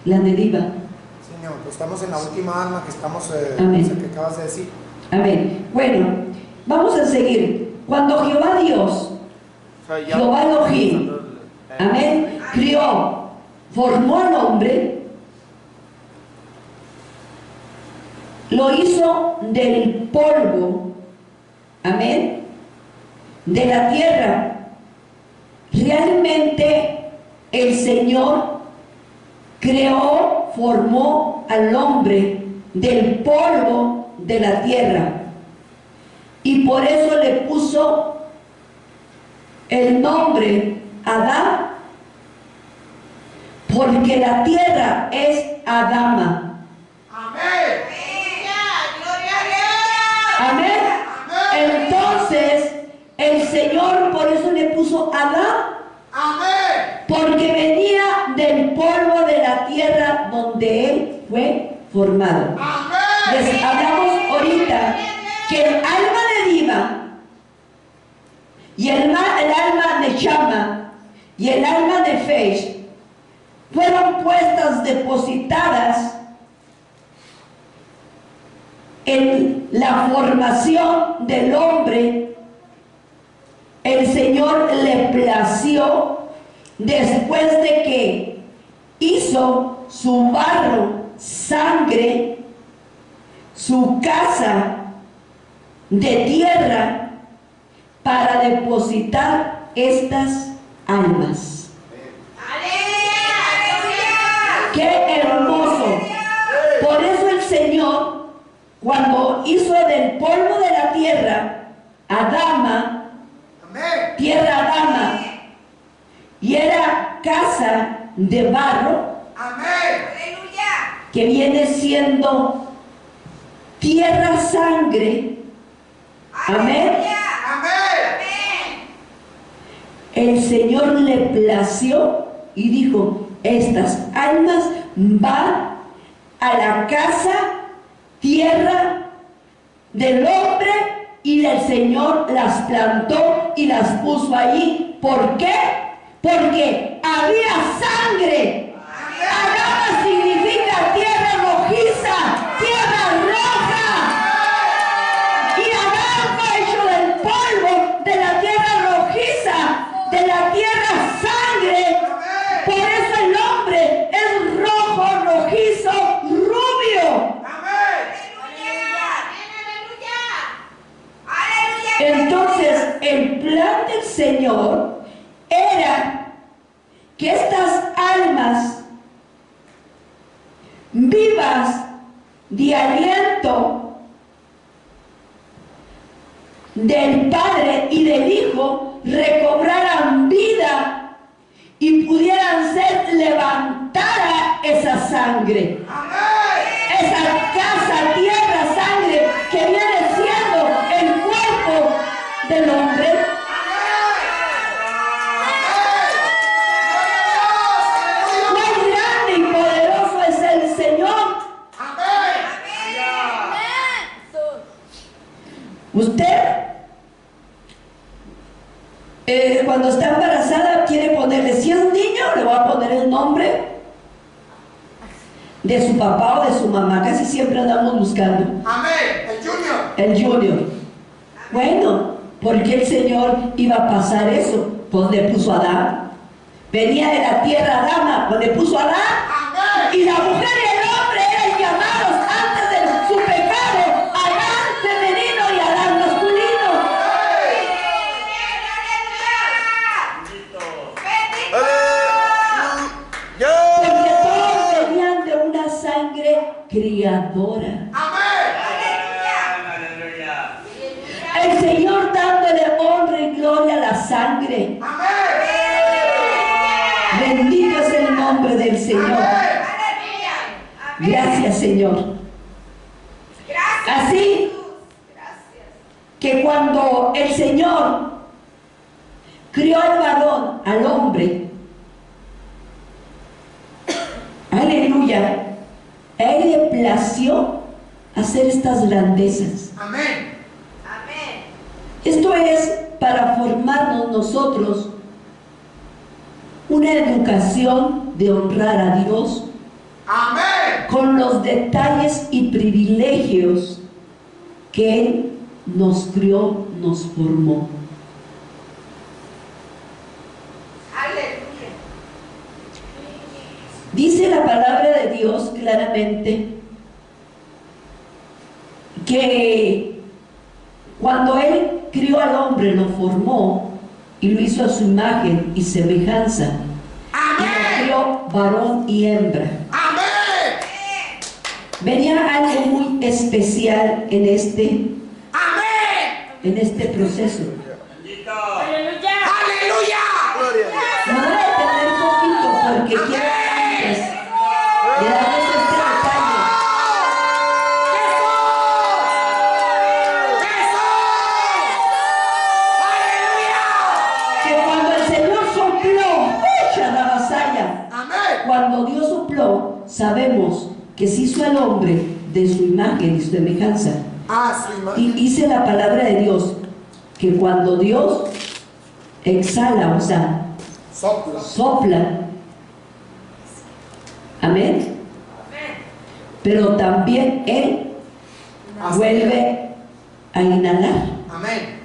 de Diva. Sí, mi amor, pues estamos en la última alma que estamos, Amén. esa que acabas de decir. Amén. Bueno, vamos a seguir. Cuando Jehová Dios, So, ya- Jehová Elohim, amén, crió, formó al hombre, lo hizo del polvo, amén, de la tierra. Realmente el Señor creó, formó al hombre del polvo de la tierra, y por eso le puso el nombre Adán, porque la tierra es Adama. Amén. Gloria a Dios. Amén. Entonces el Señor por eso le puso Adán, Amén. porque venía del polvo de la tierra donde él fue formado. Amén. Les hablamos ahorita que el alma de Diva y el alma de Chama y el alma de Fesh fueron puestas, depositadas en la formación del hombre. El Señor le plació después de que hizo su barro, sangre, su casa de tierra para depositar estas almas. ¡Qué hermoso! Por eso el Señor, cuando hizo del polvo de la tierra Adama, Amén. tierra Adama, y era casa de barro, Amén. que viene siendo tierra sangre, amén, Amén. el Señor le plació y dijo: estas almas van a la casa, tierra del hombre, y el Señor las plantó y las puso allí. ¿Por qué? Porque había sangre. Adama significa tierra rojiza, tierra roja. Y Adán fue hecho del polvo de la tierra rojiza, de la tierra sangre. Por eso el hombre es rojo, rojizo, rubio. Entonces, el plan del Señor era que estas almas vivas de aliento del Padre y del Hijo recobraran vida y pudieran ser levantada esa sangre, esa casa, tierra, sangre que viene siendo el cuerpo del hombre. Cuán grande y poderoso es el Señor. Usted, cuando está embarazada, quiere ponerle, si es un niño, le va a poner el nombre de su papá o de su mamá. Casi siempre andamos buscando Amén. El Junior. el Junior. Bueno, porque el Señor iba a pasar eso, pues le puso a Adán. Venía de la tierra Adama, pues le puso a Adán. Amén. Y la mujer y el hombre eran llamados antes de su pecado Adán femenino y Adán masculino. Porque todos venían de una sangre criadora. El Señor dándole honra y gloria a la sangre. Bendito es el nombre del Señor. Gracias, Señor. Así que cuando el Señor crió al varón, al hombre, aleluya, a Él le plació hacer estas grandezas. Amén. Esto es para formarnos nosotros una educación de honrar a Dios Amén. con los detalles y privilegios que Él nos crió, nos formó. Aleluya. Dice la palabra de Dios claramente que cuando Él crió al hombre, lo formó y lo hizo a su imagen y semejanza. Y lo crió varón y hembra. Amén. Venía algo muy especial en este proceso. Aleluya. Aleluya. Me voy a detener un poquito porque quiero antes de darles este detalle. Que cuando el Señor sopló, ¡ucha la vasalla! Amén. Cuando Dios sopló, sabemos que se hizo al hombre de su imagen y su semejanza. Su Y imagen. dice la palabra de Dios que cuando Dios exhala, o sea, Sopla. sopla, amén, pero también Él vuelve a inhalar. Amén.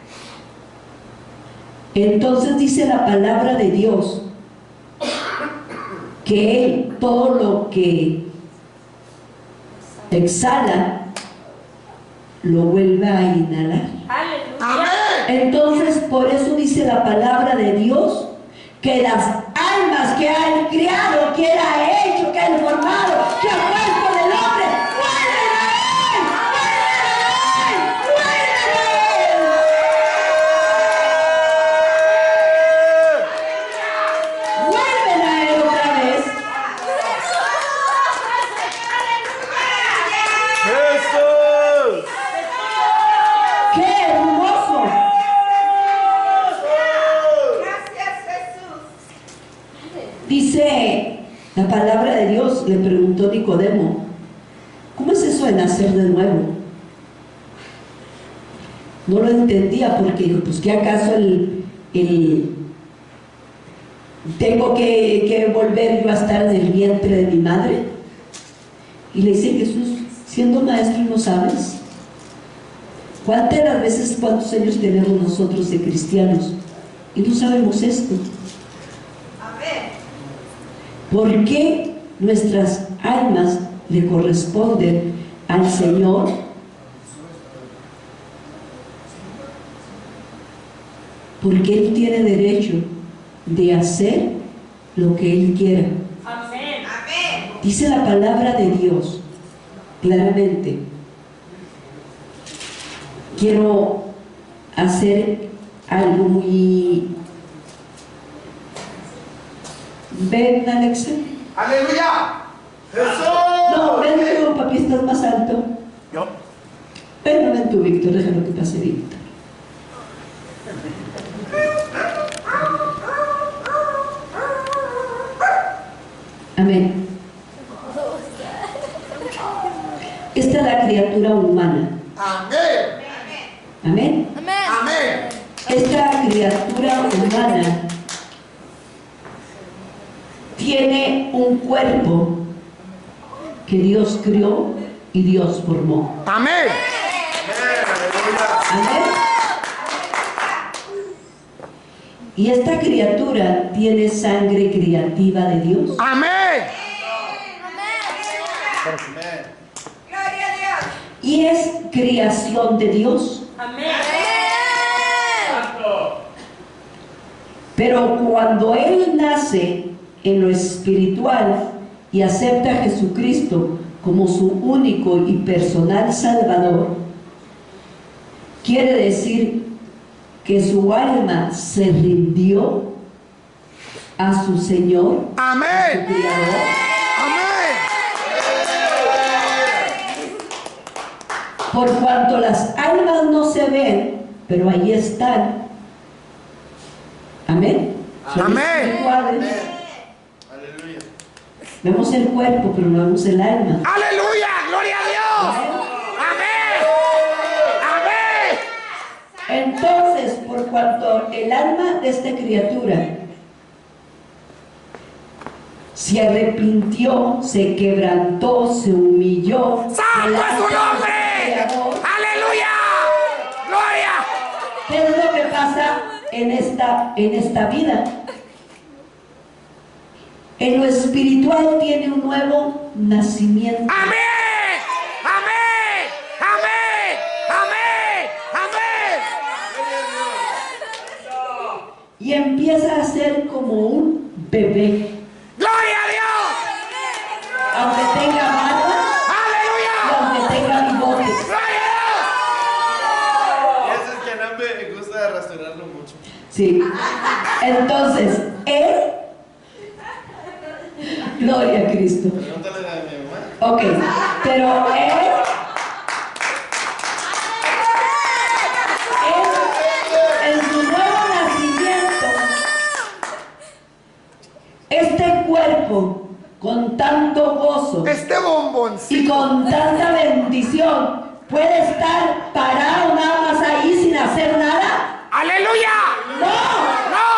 Entonces dice la palabra de Dios que Él todo lo que exhala lo vuelve a inhalar. Aleluya. Amén. Entonces por eso dice la palabra de Dios que las almas que ha Él criado, que Él ha hecho, que Él ha formado, que ha puesto en el hombre, vuelven a Él, vuelven a Él, vuelven a Él otra vez. Jesús. ¡Qué hermoso! Gracias, Jesús. Dice la palabra de Dios, le preguntó Nicodemo, ¿cómo es eso de nacer de nuevo? No lo entendía porque dijo, pues ¿qué acaso tengo que volver yo a estar en el vientre de mi madre? Y le dice Jesús, siendo maestro no sabes. ¿Cuántas de las veces, cuántos años tenemos nosotros de cristianos y no sabemos esto? Amén. ¿Por qué nuestras almas le corresponden al Señor? Porque Él tiene derecho de hacer lo que Él quiera. Amén. Amén. Dice la palabra de Dios claramente. Quiero hacer algo muy... Ven, Alexa. Aleluya. No, ven tú, papi, estás más alto. Yo. Ven tú, Víctor, déjalo que pase Víctor. Amén. Esta es la criatura humana. Amén. Amén. Amén. Esta criatura humana tiene un cuerpo que Dios crió y Dios formó. Amén. Amén. Y esta criatura tiene sangre creativa de Dios. Amén. Gloria a Dios. Y es creación de Dios. Amén. Pero cuando Él nace en lo espiritual y acepta a Jesucristo como su único y personal Salvador, quiere decir que su alma se rindió a su Señor, a su Amén. Creador. Amén. Por cuanto las almas no se ven, pero ahí están. Amén. Son Amén. espirituales. Aleluya. Vemos el cuerpo, pero no vemos el alma. Aleluya. Gloria a Dios. Amén. Amén. Entonces, por cuanto el alma de esta criatura se arrepintió, se quebrantó, se humilló, ¡Santo es su nombre! Creador, ¡Aleluya! ¡Gloria! ¿qué es lo que pasa en esta vida? En lo espiritual tiene un nuevo nacimiento. ¡Amén! ¡Amén! ¡Amén! ¡Amén! ¡Amén! Y empieza a ser como un bebé. ¡Gloria a Dios! Aunque tenga barba y ¡Aleluya! aunque tenga bigote. ¡Gloria Y ese es que no me gusta restaurarlo mucho. Sí. Entonces, él, gloria a Cristo. Pregúntale a mi mamá. Ok, pero él, en su nuevo nacimiento, este cuerpo con tanto gozo Este bomboncito. y con tanta bendición puede estar parado nada más ahí sin hacer nada. ¡Aleluya! ¡No! ¡No!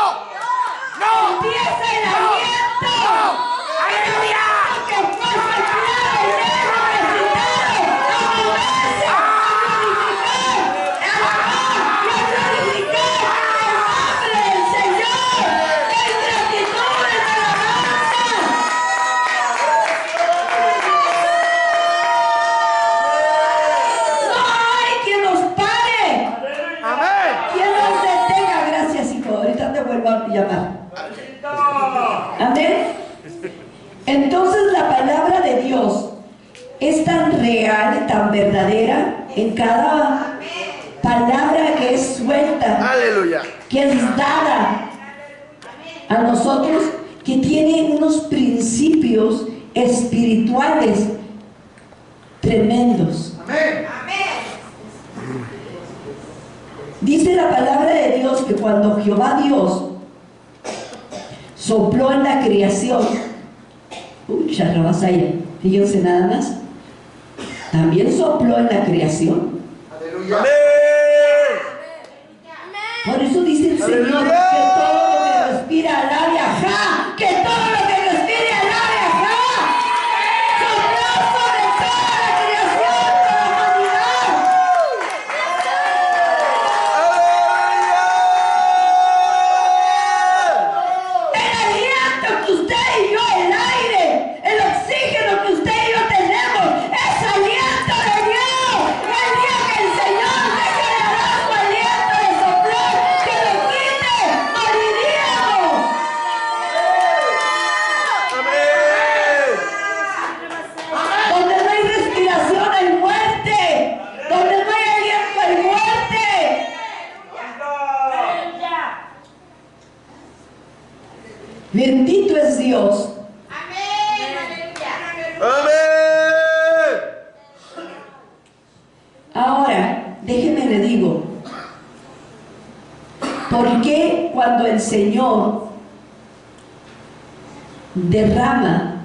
¡No! ¡Empieza el aliento! ¡Aleluya! ¡Que fue sacrificado y resucitado! ¡A moverse! ¡A glorificar! ¡A alabar y a glorificar el nombre del Señor! ¡En gratitud, en alabanza! ¡No hay quien nos pare! ¡Amén! ¿Quién nos detenga? Gracias, hijo. Ahorita te vuelvo a llamar. Amén. Entonces la palabra de Dios es tan real, tan verdadera en cada palabra que es suelta, Aleluya. que es dada a nosotros, que tiene unos principios espirituales tremendos. Amén. Dice la palabra de Dios que cuando Jehová Dios sopló en la creación, charrabasaya, fíjense nada más, también sopló en la creación. Aleluya. Por eso dice el Señor ¡Aleluya! que todo lo que respira alabe a Jah, que todo lo que respire alabe a Jah. Sopló sobre toda la creación de la humanidad. El aliento que usted y yo, el aire, el oxígeno que usted y yo tenemos, es aliento de Dios. El día que el Señor deje de dar su aliento de soplar, que lo quite, moriríamos. Donde no hay respiración hay muerte. Donde no hay aliento hay muerte. Bendito es Dios. Amén. Ahora, déjeme le digo, ¿por qué cuando el Señor derrama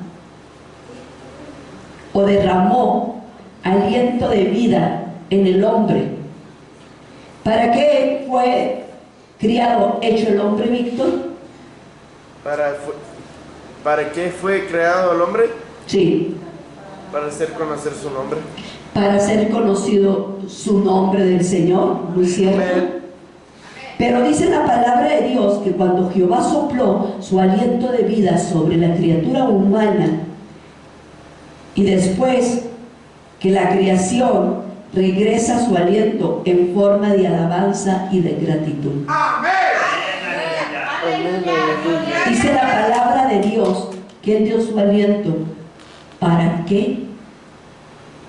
o derramó aliento de vida en el hombre? ¿Para qué fue criado, hecho el hombre, Víctor? ¿Para qué fue creado el hombre? Sí, Para hacer conocer su nombre. para ser conocido su nombre del Señor, ¿no es cierto? Amén. Pero dice la palabra de Dios que cuando Jehová sopló su aliento de vida sobre la criatura humana y después que la creación regresa su aliento en forma de alabanza y de gratitud. Amén. Dice la palabra de Dios que Él dio su aliento. ¿Para qué?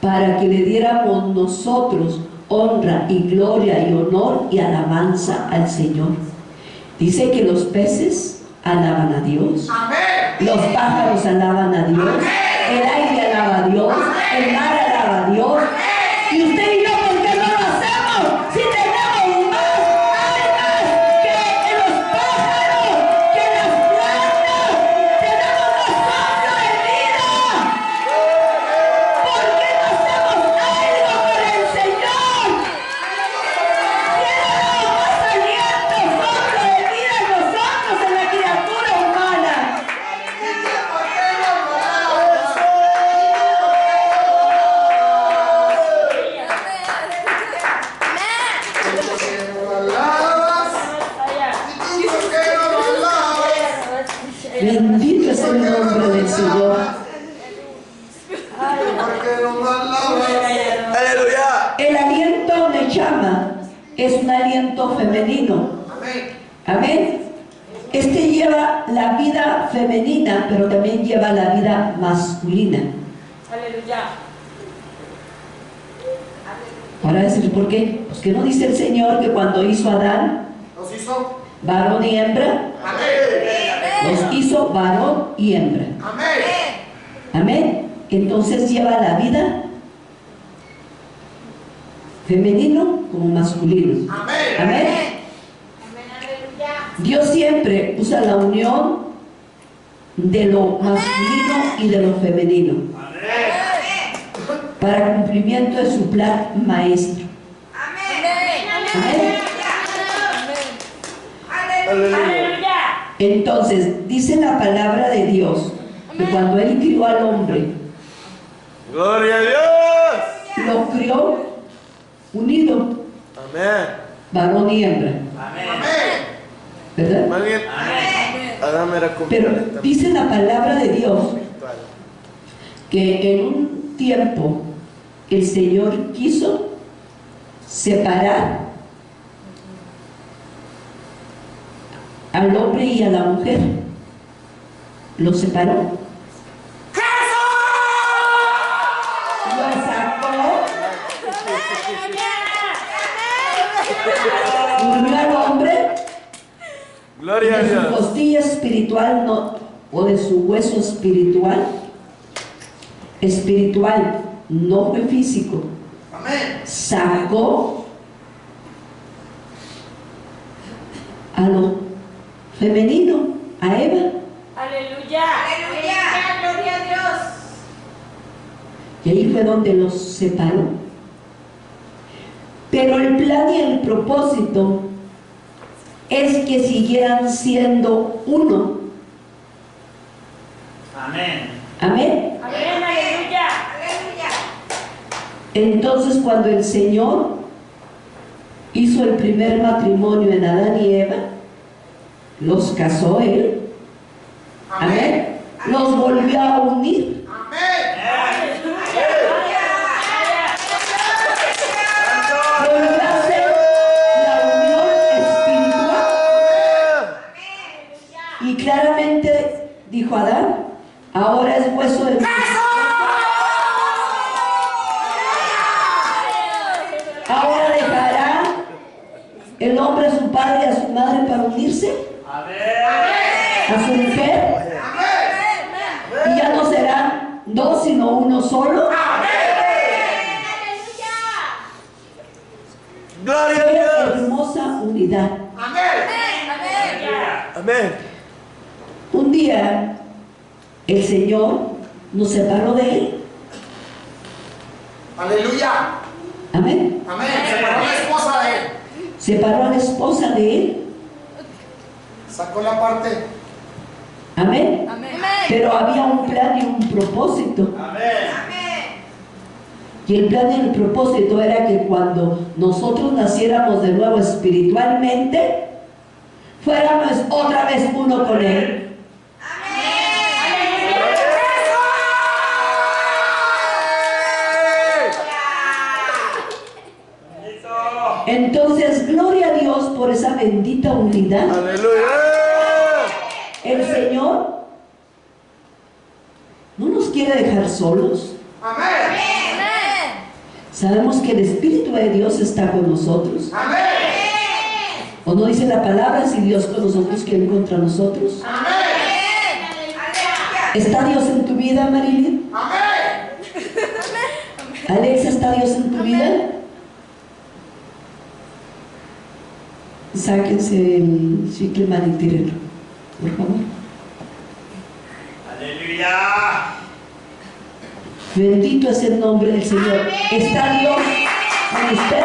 Para que le diéramos nosotros honra y gloria y honor y alabanza al Señor. Dice que los peces alaban a Dios, Amén. los pájaros alaban a Dios, el aire alaba a Dios, el mar alaba a Dios. Y usted y yo, ¿por qué no lo hacemos? Si tenemos manos, Bendito es el nombre del Señor. Porque nos alabas. Aleluya. El aliento Nechama es un aliento femenino. Amén. Amén. Este lleva la vida femenina, pero también lleva la vida masculina. Aleluya. Ahora decir por qué. Pues que no dice el Señor que cuando hizo a Adán Nos hizo. varón y hembra, Amén. los hizo varón y hembra. Amén. Amén. Entonces lleva la vida femenino como masculino. Amén. Amén. Amén, aleluya. Dios siempre usa la unión de lo masculino y de lo femenino para cumplimiento de su plan maestro. Amén. Aleluya. Entonces, dice la palabra de Dios que cuando Él crió al hombre, Gloria a Dios. lo crió unido, Amén. varón y hembra, Amén. ¿verdad? Más bien, Adán era Pero completamente dice la palabra de Dios espiritual. que en un tiempo el Señor quiso separar al hombre y a la mujer. Lo separó. Lo sacó. Unió al hombre Gloria a de su Dios. costilla espiritual o de su hueso espiritual. Espiritual, no fue físico. Amén. Sacó a lo femenino, a Eva. Aleluya. Gloria a Dios. Y ahí fue donde los separó. Pero el plan y el propósito es que siguieran siendo uno. Amén. Amén. Amén. Aleluya. Entonces cuando el Señor hizo el primer matrimonio en Adán y Eva, los casó Él. Amén. Los volvió a unir. Amén. Volvió a hacer la unión espiritual. Y claramente dijo Adán, ahora es hueso de mi ahora dejará el hombre a su padre y a su madre para unirse a su mujer. Y ya no serán dos sino uno solo. Gloria a Qué Dios. hermosa unidad. Amén. Un día el Señor nos separó de Él. Aleluya. Amén. Amén. Separó la esposa de él. Separó a la esposa de Él. Sacó la parte. Amén. Pero había un plan y un propósito. Y el plan y el propósito era que cuando nosotros naciéramos de nuevo espiritualmente, fuéramos otra vez uno con Él. Entonces, gloria a Dios por esa bendita unidad. Aleluya. El Señor no nos quiere dejar solos. Amén. Sabemos que el Espíritu de Dios está con nosotros. Amén. ¿O no dice la palabra, si Dios con nosotros, quién contra nosotros? Amén. ¿Está Dios en tu vida, Marilyn? Amén. Alexa, ¿está Dios en tu vida? Sáquense el chicle mal y tírenlo, por favor. Aleluya. Bendito es el nombre del Señor. ¿Está Dios con usted?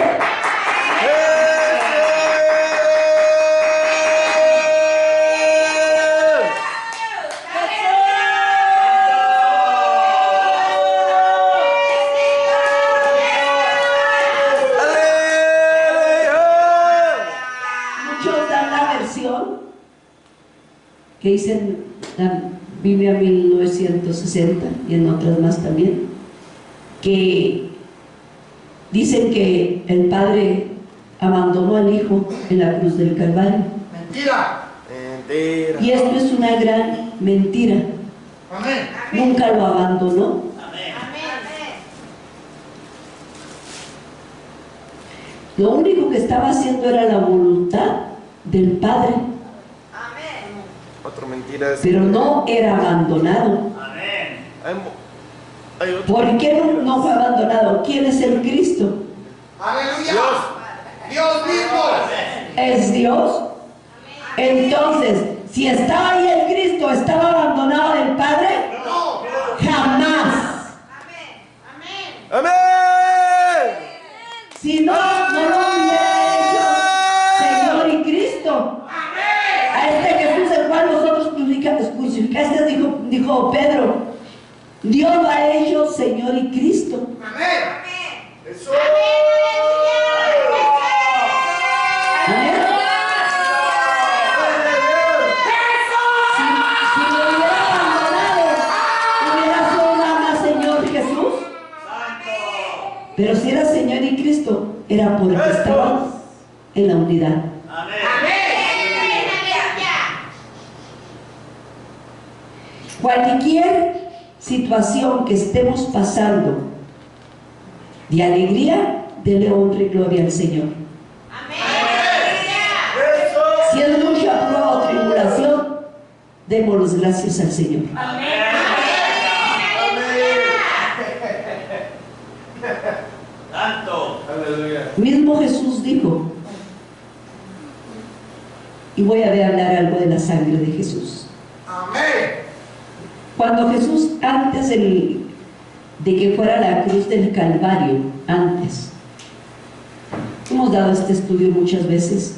Muchos dan la versión que dicen la Biblia 1960 y en otras más también, que dicen que el Padre abandonó al Hijo en la cruz del Calvario. Mentira. Mentira. Y esto es una gran mentira. Amén. Nunca lo abandonó. Amén. Lo único que estaba haciendo era la voluntad del Padre, Otra mentira es. pero no era abandonado. Hay otro. ¿Por qué no fue abandonado? ¿Quién es el Cristo? Aleluya. Dios mismo. Es Dios. Entonces, si estaba ahí el Cristo, ¿estaba abandonado del Padre? No. Jamás. ¡Amén! Si no, no lo hubiera hecho Señor y Cristo. A este Jesús el cual nosotros crucificaste, dijo Pedro, Dios lo ha hecho Señor y Cristo. Amén. Eso. Amén. Si lo hubiera abandonado, hubiera sido nada más Señor Jesús. Pero si era Señor y Cristo, era porque estaba en la unidad. Cualquier situación que estemos pasando de alegría, dele honra y gloria al Señor. Si es lucha, prueba o tribulación, démosles gracias al Señor. Aleluya. Mismo Jesús dijo, y voy a hablar algo de la sangre de Jesús. Amén. Cuando Jesús, antes de que fuera a la cruz del Calvario, antes, hemos dado este estudio muchas veces,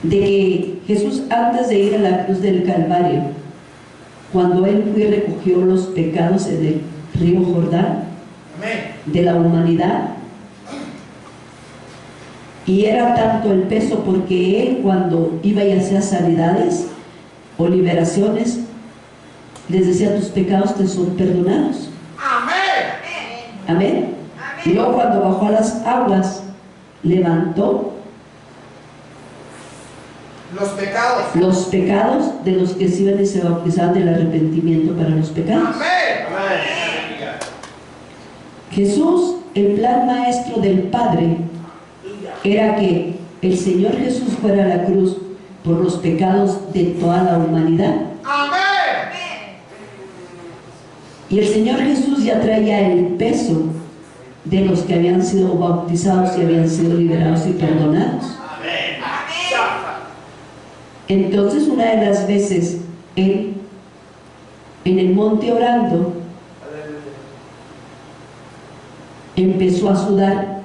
de que Jesús, antes de ir a la cruz del Calvario, cuando Él fue y recogió los pecados en el río Jordán, Amén. de la humanidad, y era tanto el peso porque Él, cuando iba y hacía sanidades o liberaciones, les decía, tus pecados te son perdonados. Amén. Amén. Y luego cuando bajó a las aguas, levantó Los pecados. los pecados de los que se iban y se bautizaban del arrepentimiento para los pecados. Amén. Jesús, el plan maestro del Padre era que el Señor Jesús fuera a la cruz por los pecados de toda la humanidad. Amén. Y el Señor Jesús ya traía el peso de los que habían sido bautizados y habían sido liberados y perdonados. Entonces, una de las veces, Él, en el monte orando, empezó a sudar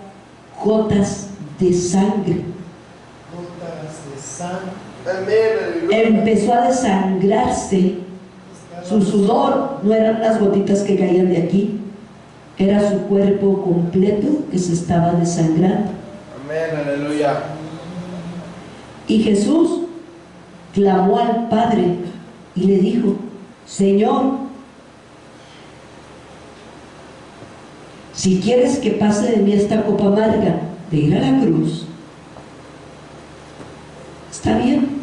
gotas de sangre. Amén. Aleluya. Empezó a desangrarse. Su sudor no eran las gotitas que caían de aquí, era su cuerpo completo que se estaba desangrando. Amén. Aleluya. Y Jesús clamó al Padre y le dijo, Señor, si quieres que pase de mí esta copa amarga de ir a la cruz, está bien,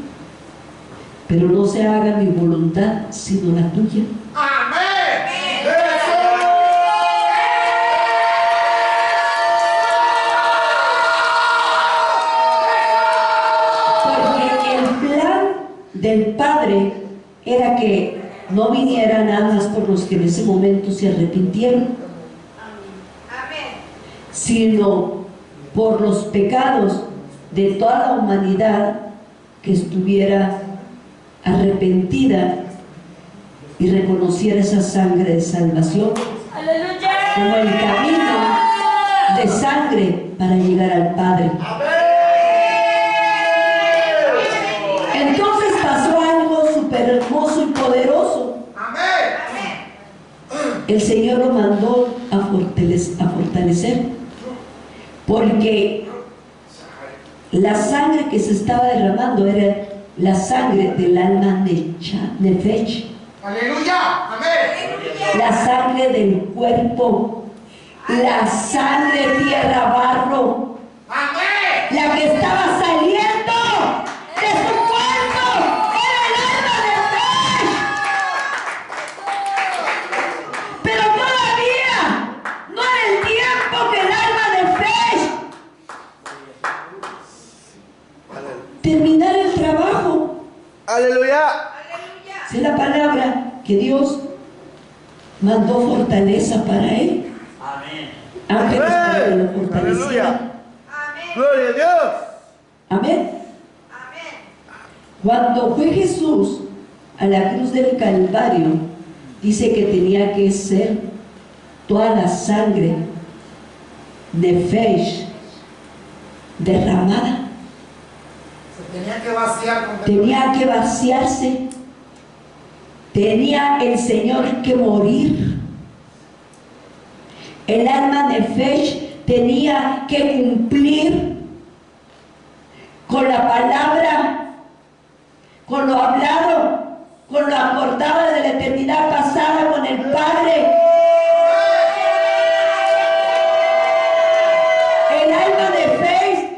pero no se haga mi voluntad sino la tuya. Amén. Porque el plan del Padre era que no viniera nada más por los que en ese momento se arrepintieron, sino por los pecados de toda la humanidad que estuviera arrepentida y reconociera esa sangre de salvación como el camino de sangre para llegar al Padre. Entonces pasó algo súper hermoso y poderoso. Amén. El Señor lo mandó a fortalecer, porque la sangre que se estaba derramando era la sangre del alma nefesh, Aleluya. Amén. la sangre del cuerpo, la sangre tierra barro, Amén. la que estaba saliendo de su cuerpo, era el alma nefesh. Pero todavía no era el tiempo que el alma nefesh terminar el trabajo. Aleluya. Es la palabra que Dios mandó fortaleza para él. Ángeles para que lo fortalecieran. Aleluya. Gloria a Dios. Amén. Cuando fue Jesús a la cruz del Calvario, dice que tenía que ser toda la sangre nefesh derramada. Se tenía que vaciar completamente. Tenía que vaciarse. Tenía el Señor que morir. El alma nefesh tenía que cumplir con la palabra, con lo hablado, con lo acordado de la eternidad pasada con el Padre. El alma nefesh,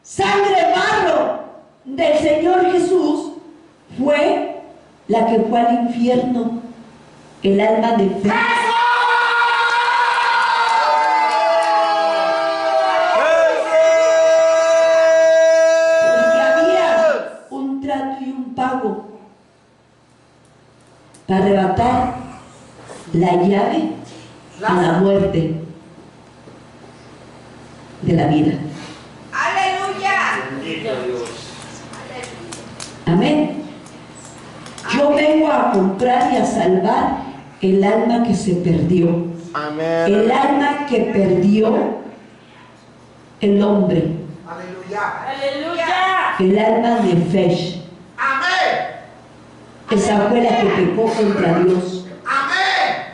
sangre barro del Señor Jesús, fue la que fue al infierno. El alma nefesh. Para arrebatar la llave a la muerte de la vida. Aleluya. Amén. Yo vengo a comprar y a salvar el alma que se perdió. Amén. El alma que perdió el hombre. Aleluya. Aleluya. El alma nefesh. Amén. Esa fue la que pecó contra Dios. Amén.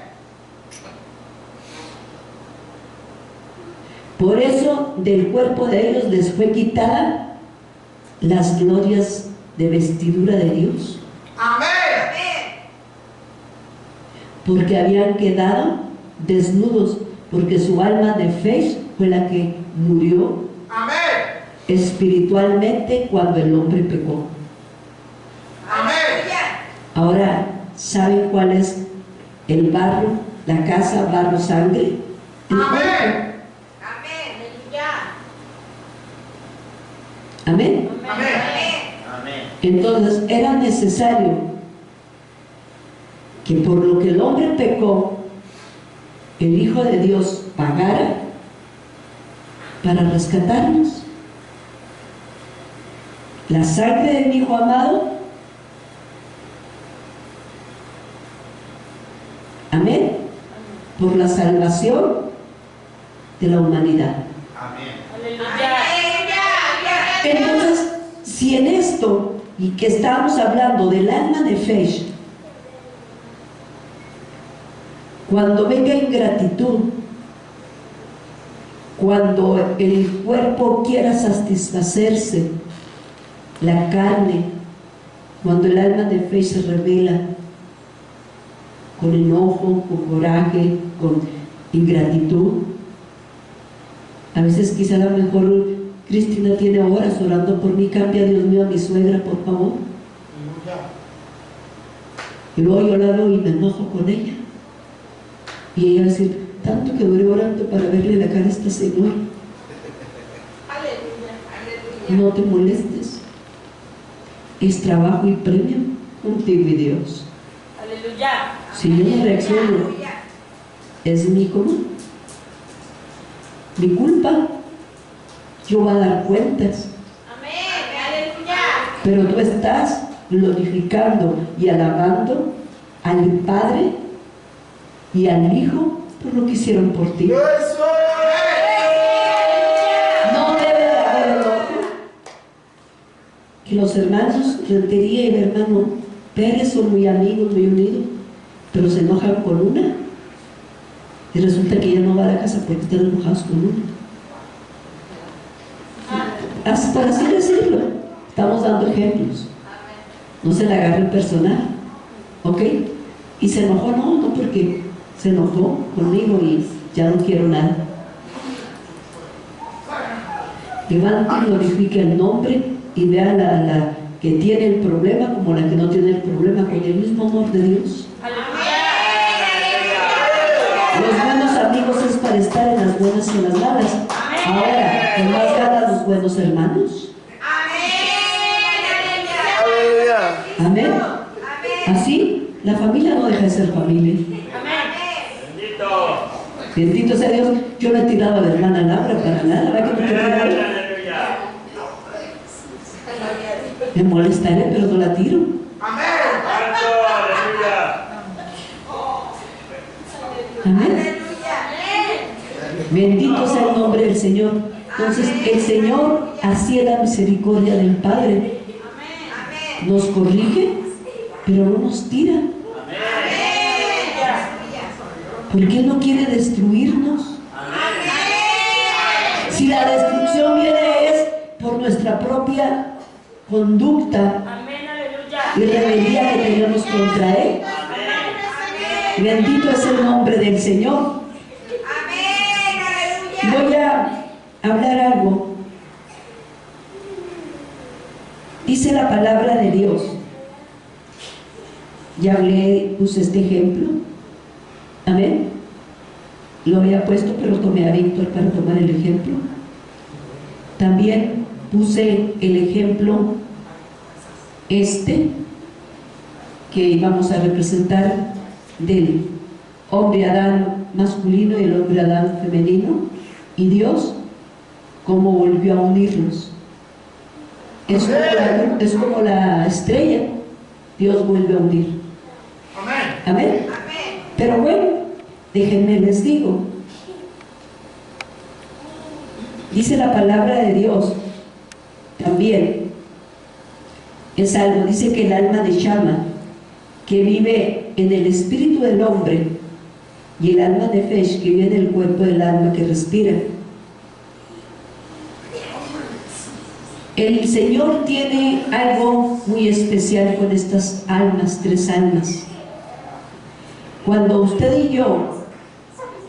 Por eso del cuerpo de ellos les fue quitada las glorias de vestidura de Dios, Amén. porque habían quedado desnudos, porque su alma nefesh fue la que murió Amén. espiritualmente cuando el hombre pecó. Amén. Ahora, ¿saben cuál es el barro, la casa, barro, sangre? El Amén. cuerpo. Aleluya. Amén. Amén. Entonces era necesario que por lo que el hombre pecó, el Hijo de Dios pagara para rescatarnos. La sangre de mi Hijo amado. Amén. Por la salvación de la humanidad. Amén. Aleluya. Entonces, si en esto, y que estamos hablando del alma nefesh, cuando venga ingratitud, cuando el cuerpo quiera satisfacerse, la carne, cuando el alma nefesh se revela con enojo, con coraje, con ingratitud, a veces quizá a lo mejor Cristina tiene horas orando por mí, cambia Dios mío a mi suegra, por favor. Y luego yo la veo y me enojo con ella. Y ella va a decir, tanto que duré orando para verle la cara a esta señora. No te molestes. Es trabajo y premio contigo y Dios. Aleluya. Si yo no reacciono, es mi común, mi culpa. Yo voy a dar cuentas. Pero tú estás glorificando y alabando al Padre y al Hijo por lo que hicieron por ti. No debe de haber enojo. Que los hermanos Rentería y el hermano Pérez son muy amigos, muy unidos, pero se enojan con una y resulta que ya no va a la casa porque están enojados con una. Por así decirlo. Estamos dando ejemplos. No se le agarre personal. ¿Ok? Y se enojó, no, porque se enojó conmigo y ya no quiero nada. Levante y glorifique el nombre y vea la que tiene el problema como la que no tiene el problema, con el mismo amor de Dios. Los buenos amigos es para estar en las buenas y en las malas. Ahora, ¿con más ganas los buenos hermanos? Amén. Así, la familia no deja de ser familia. Bendito sea Dios. Yo no he tirado a la hermana Laura para nada. ¿Verdad que no te he tirado? Me molestaré, pero no la tiro. Amén. Bendito sea el nombre del Señor. Entonces, el Señor, así es la misericordia del Padre. Nos corrige, pero no nos tira. Porque Él no quiere destruirnos. Si la destrucción viene es por nuestra propia conducta y rebeldía que tenemos contra Él. Bendito es el nombre del Señor. Voy a hablar algo. Dice la palabra de Dios. Ya hablé, puse este ejemplo. Amén. Lo había puesto, pero tomé a Víctor para tomar el ejemplo. También puse el ejemplo que vamos a representar del hombre Adán masculino y el hombre Adán femenino, y Dios cómo volvió a unirlos. Es como la estrella, Dios vuelve a unir. Amén. Pero bueno, déjenme les digo, dice la palabra de Dios también, es algo, dice que el alma de Shama, que vive en el espíritu del hombre, y el alma de Fesh, que vive en el cuerpo del alma que respira. El Señor tiene algo muy especial con estas almas, 3 almas. Cuando usted y yo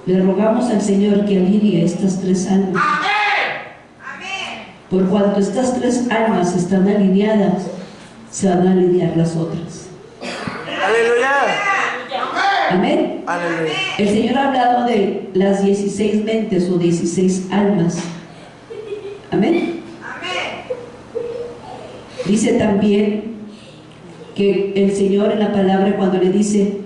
le rogamos al Señor que alinee estas 3 almas, por cuanto estas 3 almas están alineadas, se van a alinear las otras. Aleluya. Amén. Aleluya. El Señor ha hablado de las 16 mentes o 16 almas. Amén. Dice también que el Señor en la palabra, cuando le dice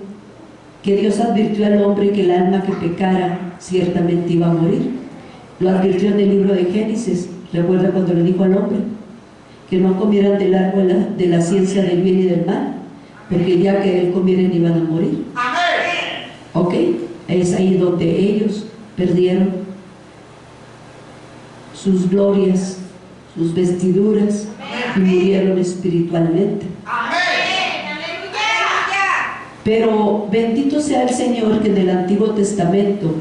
que Dios advirtió al hombre que el alma que pecara ciertamente iba a morir, lo advirtió en el libro de Génesis. Recuerda cuando le dijo al hombre que no comieran del árbol de la ciencia del bien y del mal, porque ya que él comieran iban a morir. Ok, es ahí donde ellos perdieron sus glorias, sus vestiduras, y murieron espiritualmente. Pero bendito sea el Señor, que en el Antiguo Testamento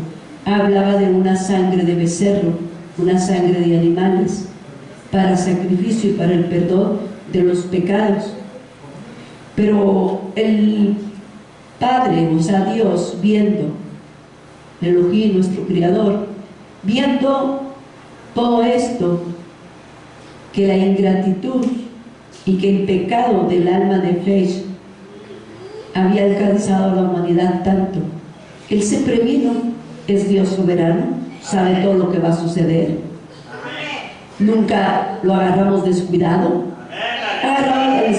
hablaba de una sangre de becerro, una sangre de animales, para sacrificio y para el perdón de los pecados. Pero el Padre, o sea Dios, viendo, Elohim, nuestro Creador, viendo todo esto, que la ingratitud y que el pecado del alma de Fesh había alcanzado a la humanidad tanto, Él se previno. Es Dios soberano, sabe todo lo que va a suceder. Nunca lo agarramos descuidado. ¿Agarramos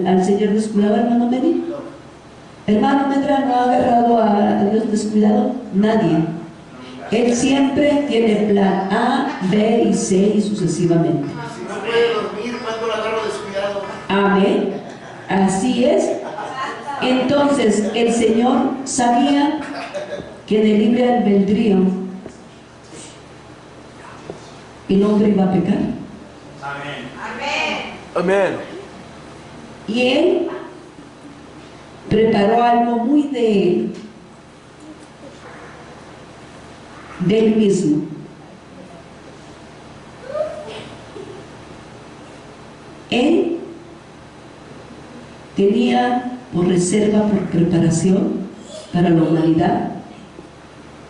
al Señor descuidado, hermano Meni? Hermano Medrano, ¿ha agarrado a Dios descuidado? Nadie. Él siempre tiene plan A, B y C y sucesivamente. Si no puede dormir, ¿cuándo lo agarro descuidado? Amén. Así es. Entonces el Señor sabía que en el libre albedrío el hombre iba a pecar. Amén. Y Él preparó algo muy de Él mismo. Él tenía por reserva, por preparación para la humanidad,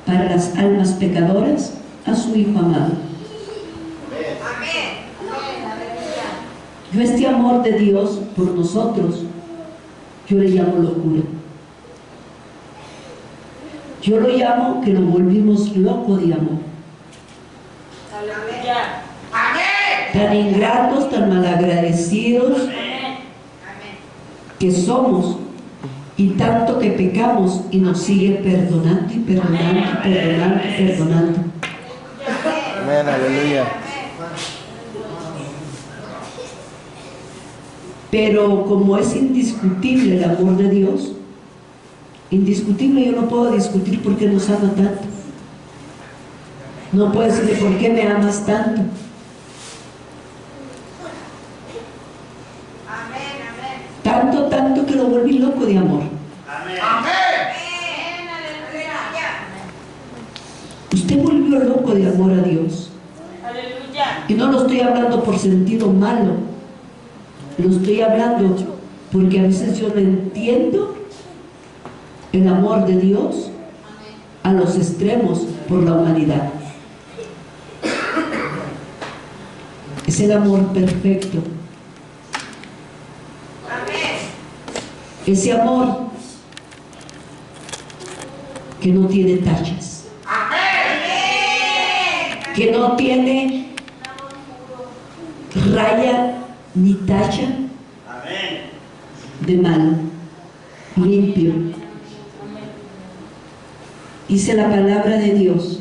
para las almas pecadoras, a su Hijo amado. Yo este amor de Dios por nosotros, yo le llamo locura. Yo lo llamo que lo volvimos loco de amor. Aleluya. Tan ingratos, tan malagradecidos que somos, y tanto que pecamos y nos sigue perdonando y perdonando y perdonando y perdonando. Amén, aleluya. Pero como es indiscutible el amor de Dios, indiscutible, yo no puedo discutir por qué nos ama tanto. No puedo decirle por qué me amas tanto. Tanto, tanto que lo volví loco de amor. Usted volvió loco de amor a Dios. Aleluya. Y no lo estoy hablando por sentido malo. Lo estoy hablando porque a veces yo no entiendo el amor de Dios a los extremos por la humanidad. Es el amor perfecto. Ese amor que no tiene tachas, que no tiene raya ni tacha de mal, limpio. Dice la palabra de Dios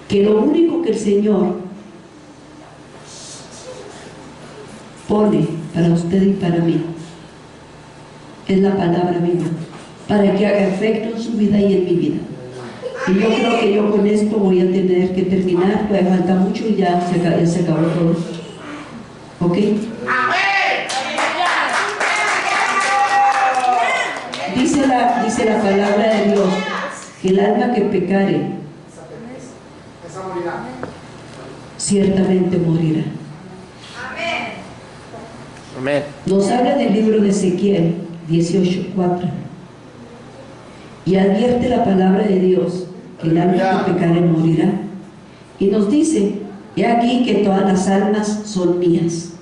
que lo único que el Señor pone para usted y para mí es la palabra viva, para que haga efecto en su vida y en mi vida. Y yo creo que yo con esto voy a tener que terminar, puede faltar mucho y ya se acabó todo. ¿Ok? Dice la palabra de Dios que el alma que pecare ciertamente morirá. Amén. Nos habla del libro de Ezequiel 18:4 y advierte la palabra de Dios que el alma que pecare morirá, y nos dice: he aquí que todas las almas son mías,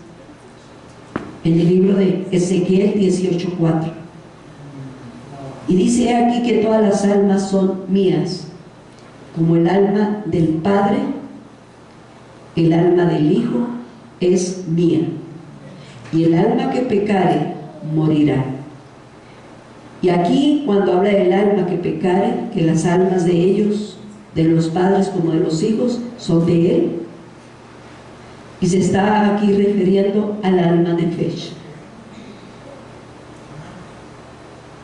en el libro de Ezequiel 18:4. Y dice: he aquí que todas las almas son mías, como el alma del Padre, el alma del Hijo es mía, y el alma que pecare morirá. Y aquí, cuando habla del alma que pecare, que las almas de ellos, de los padres como de los hijos, son de Él, y se está aquí refiriendo al alma de Nefesh.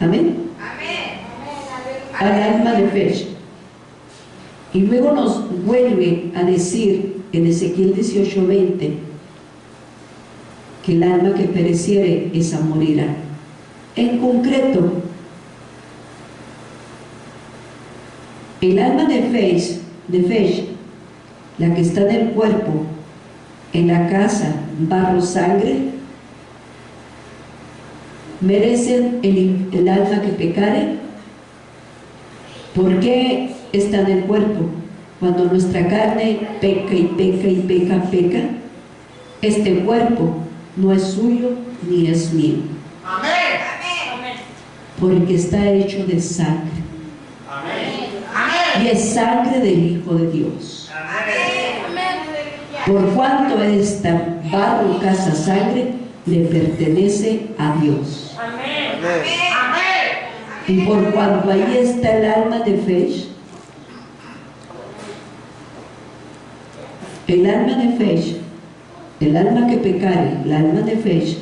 Amén. Al alma de Nefesh. Y luego nos vuelve a decir en Ezequiel 18:20 que el alma que pereciere, esa morirá. En concreto, el alma de Nefesh, la que está en el cuerpo, en la casa, barro, sangre, merecen el alma que pecare. ¿Por qué está en el cuerpo? Cuando nuestra carne peca y peca y peca, este cuerpo no es suyo ni es mío. Porque está hecho de sangre. Y es sangre del Hijo de Dios. Por cuanto esta barro, casa, sangre le pertenece a Dios. Y por cuanto ahí está el alma de Nefesh, el alma de Nefesh, el alma que pecare, el alma de Nefesh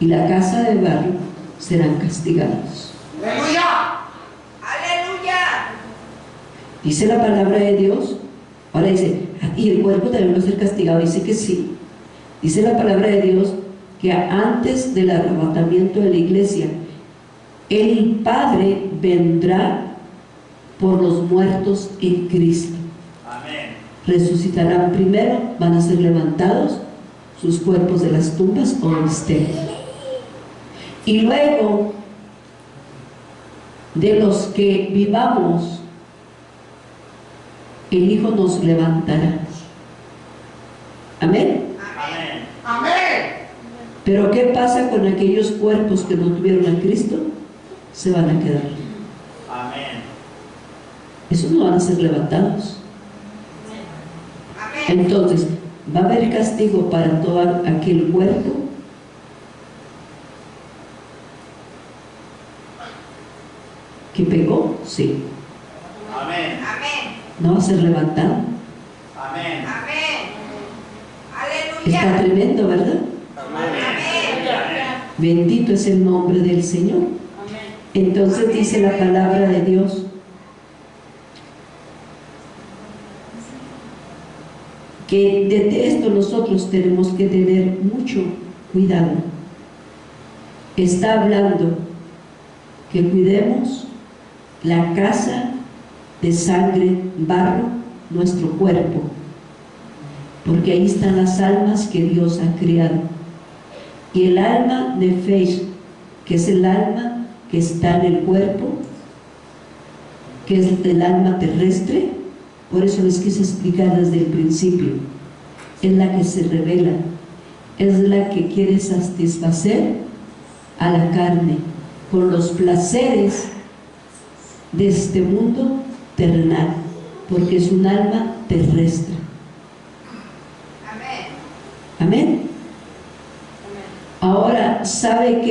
y la casa de barro serán castigados. Dice la palabra de Dios. Ahora dice: y el cuerpo también va a ser castigado. Dice que sí. Dice la palabra de Dios que antes del arrebatamiento de la iglesia, el Padre vendrá por los muertos en Cristo. resucitarán primero, van a ser levantados sus cuerpos de las tumbas o del estéril. Y luego, de los que vivamos, el Hijo nos levantará. Amén. Amén. Amén. Pero ¿qué pasa con aquellos cuerpos que no tuvieron a Cristo? Se van a quedar. Amén. Esos no van a ser levantados. Entonces, ¿va a haber castigo para todo aquel cuerpo? ¿Que pecó? Sí. Amén. ¿No va a ser levantado? Amén. Está tremendo, ¿verdad? Amén. Bendito es el nombre del Señor. Amén. Entonces dice la palabra de Dios que de esto nosotros tenemos que tener mucho cuidado. Está hablando que cuidemos la casa de sangre, barro, nuestro cuerpo, porque ahí están las almas que Dios ha creado. Y el alma nefesh, que es el alma que está en el cuerpo, que es el alma terrestre, por eso les quise explicar desde el principio, es la que se revela, es la que quiere satisfacer a la carne con los placeres de este mundo terrenal, porque es un alma terrestre. Amén. Ahora, ¿sabe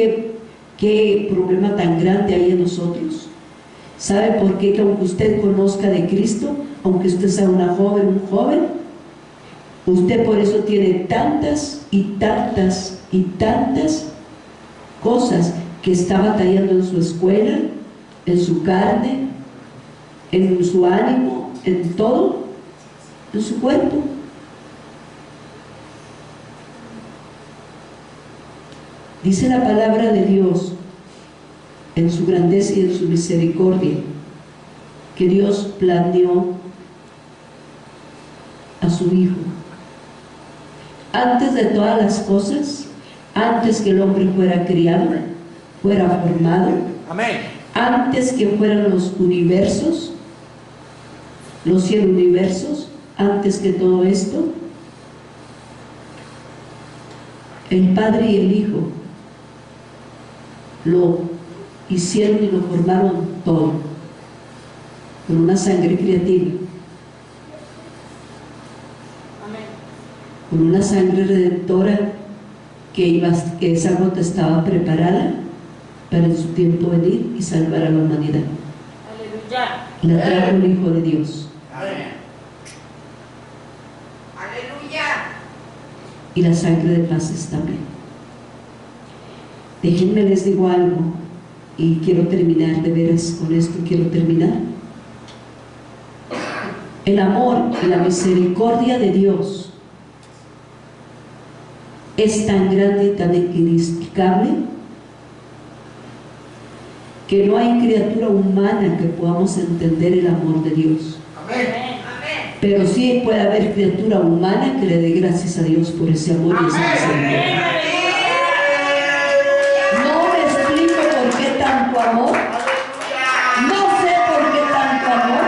qué problema tan grande hay en nosotros? ¿Sabe por qué? Que aunque usted conozca de Cristo, aunque usted sea una joven, un joven, usted por eso tiene tantas y tantas y tantas cosas que está batallando en su escuela, en su carne, en su ánimo, en todo, en su cuerpo. Dice la palabra de Dios en su grandeza y en su misericordia que Dios planeó a su Hijo antes de todas las cosas, antes que el hombre fuera criado, fuera formado, Amén. antes que fueran los universos, los 100 universos, antes que todo esto, el Padre y el Hijo lo hicieron y lo formaron todo, con una sangre creativa, con una sangre redentora que esa gota estaba preparada para en su tiempo venir y salvar a la humanidad. Aleluya. La trajo el Hijo de Dios. Amén. Y la sangre de paz también. Déjenme les digo algo, y quiero terminar, de veras con esto quiero terminar. El amor y la misericordia de Dios es tan grande y tan inexplicable que no hay criatura humana que podamos entender el amor de Dios. Amén. Pero sí puede haber criatura humana que le dé gracias a Dios por ese amor y esa misericordia. No me explico por qué tanto amor. No sé por qué tanto amor.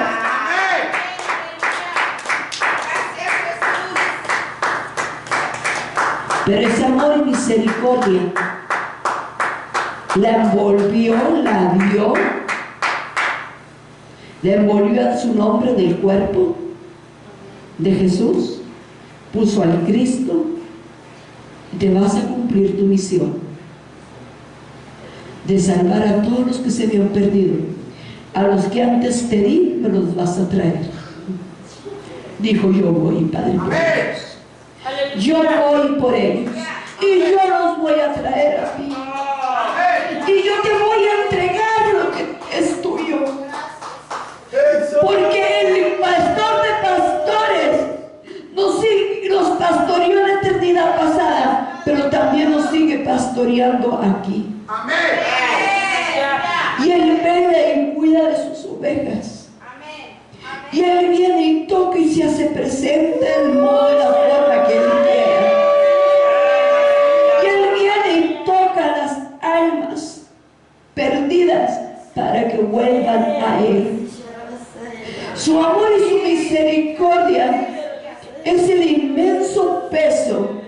Pero ese amor y misericordia la envolvió, la dio, le envolvió a su nombre en el cuerpo de Jesús, puso al Cristo, y te vas a cumplir tu misión de salvar a todos los que se habían perdido. A los que antes te di, me los vas a traer. Dijo: yo voy, Padre, por ellos. Yo voy por ellos y yo los voy a traer a ti, y yo te voy a entregar lo que es tuyo, porque el pastor de pastores nos pastoreó en la eternidad pasada, pero también nos sigue pastoreando aquí. Y Él vela y cuida de sus ovejas. Y Él viene y toca y justicia se presenta el modo y la forma que Él quiera. Y Él viene y toca las almas perdidas para que vuelvan a Él. Su amor y su misericordia es el inmenso peso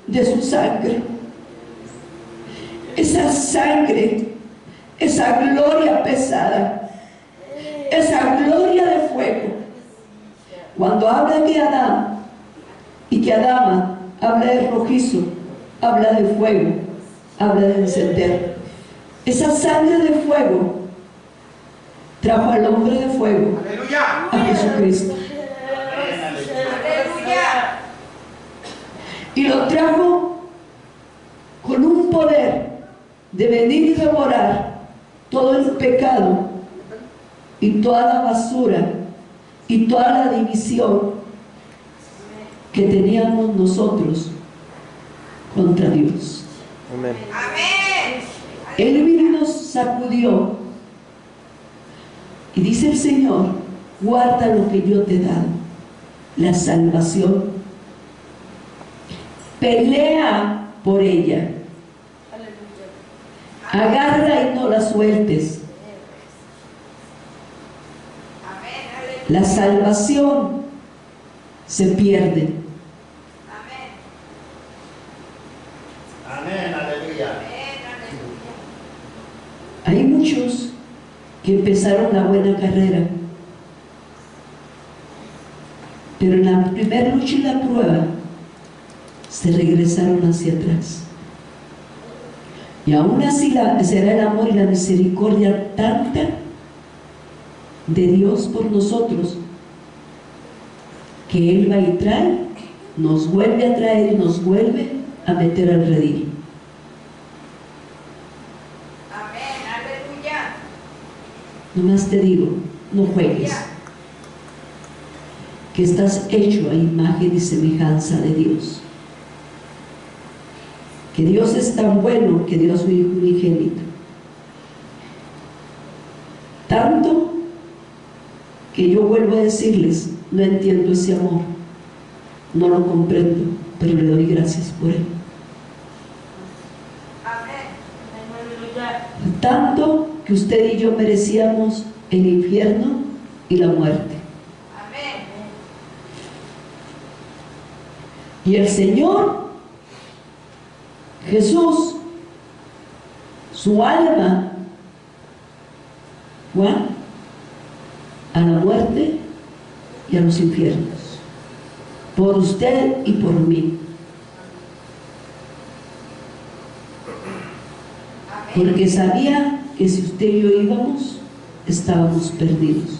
de su sangre. Esa sangre, esa gloria pesada, esa gloria de fuego. Cuando habla de Adán y que Adama habla de rojizo, habla de fuego, habla de encender. Esa sangre de fuego trajo al hombre de fuego, a Jesucristo. Y lo trajo con un poder de venir y devorar todo el pecado y toda la basura y toda la división que teníamos nosotros contra Dios. Amén. Él vino y nos sacudió y dice el Señor: guarda lo que yo te he dado, la salvación, pelea por ella, agarra y no la sueltes. La salvación se pierde. Amén, aleluya. Hay muchos que empezaron la buena carrera, pero en la primera lucha y la prueba se regresaron hacia atrás. Y aún así será el amor y la misericordia tanta de Dios por nosotros, que Él va y trae, nos vuelve a traer y nos vuelve a meter al redil. Nomás te digo, no juegues, que estás hecho a imagen y semejanza de Dios, que Dios es tan bueno que dio a su Hijo unigénito, tanto que yo vuelvo a decirles, no entiendo ese amor, no lo comprendo, pero le doy gracias por él. Tanto que usted y yo merecíamos el infierno y la muerte. Y el Señor Jesús, su alma fue a la muerte y a los infiernos, por usted y por mí. Porque sabía que si usted y yo íbamos, estábamos perdidos.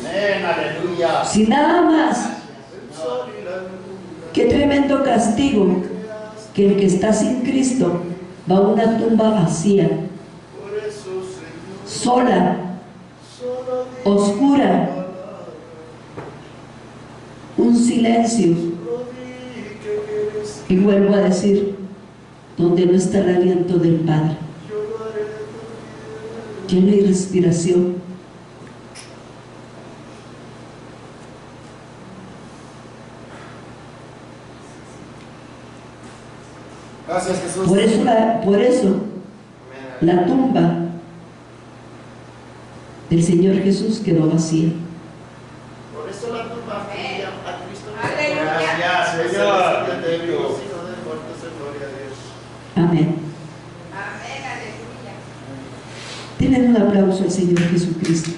Amén, aleluya. Sin nada más. Qué tremendo castigo que el que está sin Cristo va a una tumba vacía, sola, oscura, un silencio. Y vuelvo a decir, donde no está el aliento del Padre, ya no hay respiración. Gracias, Jesús. Por eso la tumba del Señor Jesús quedó vacía. Por eso la tumba fría a Cristo. Gracias, Señor. Amén. Denle un aplauso al Señor Jesucristo.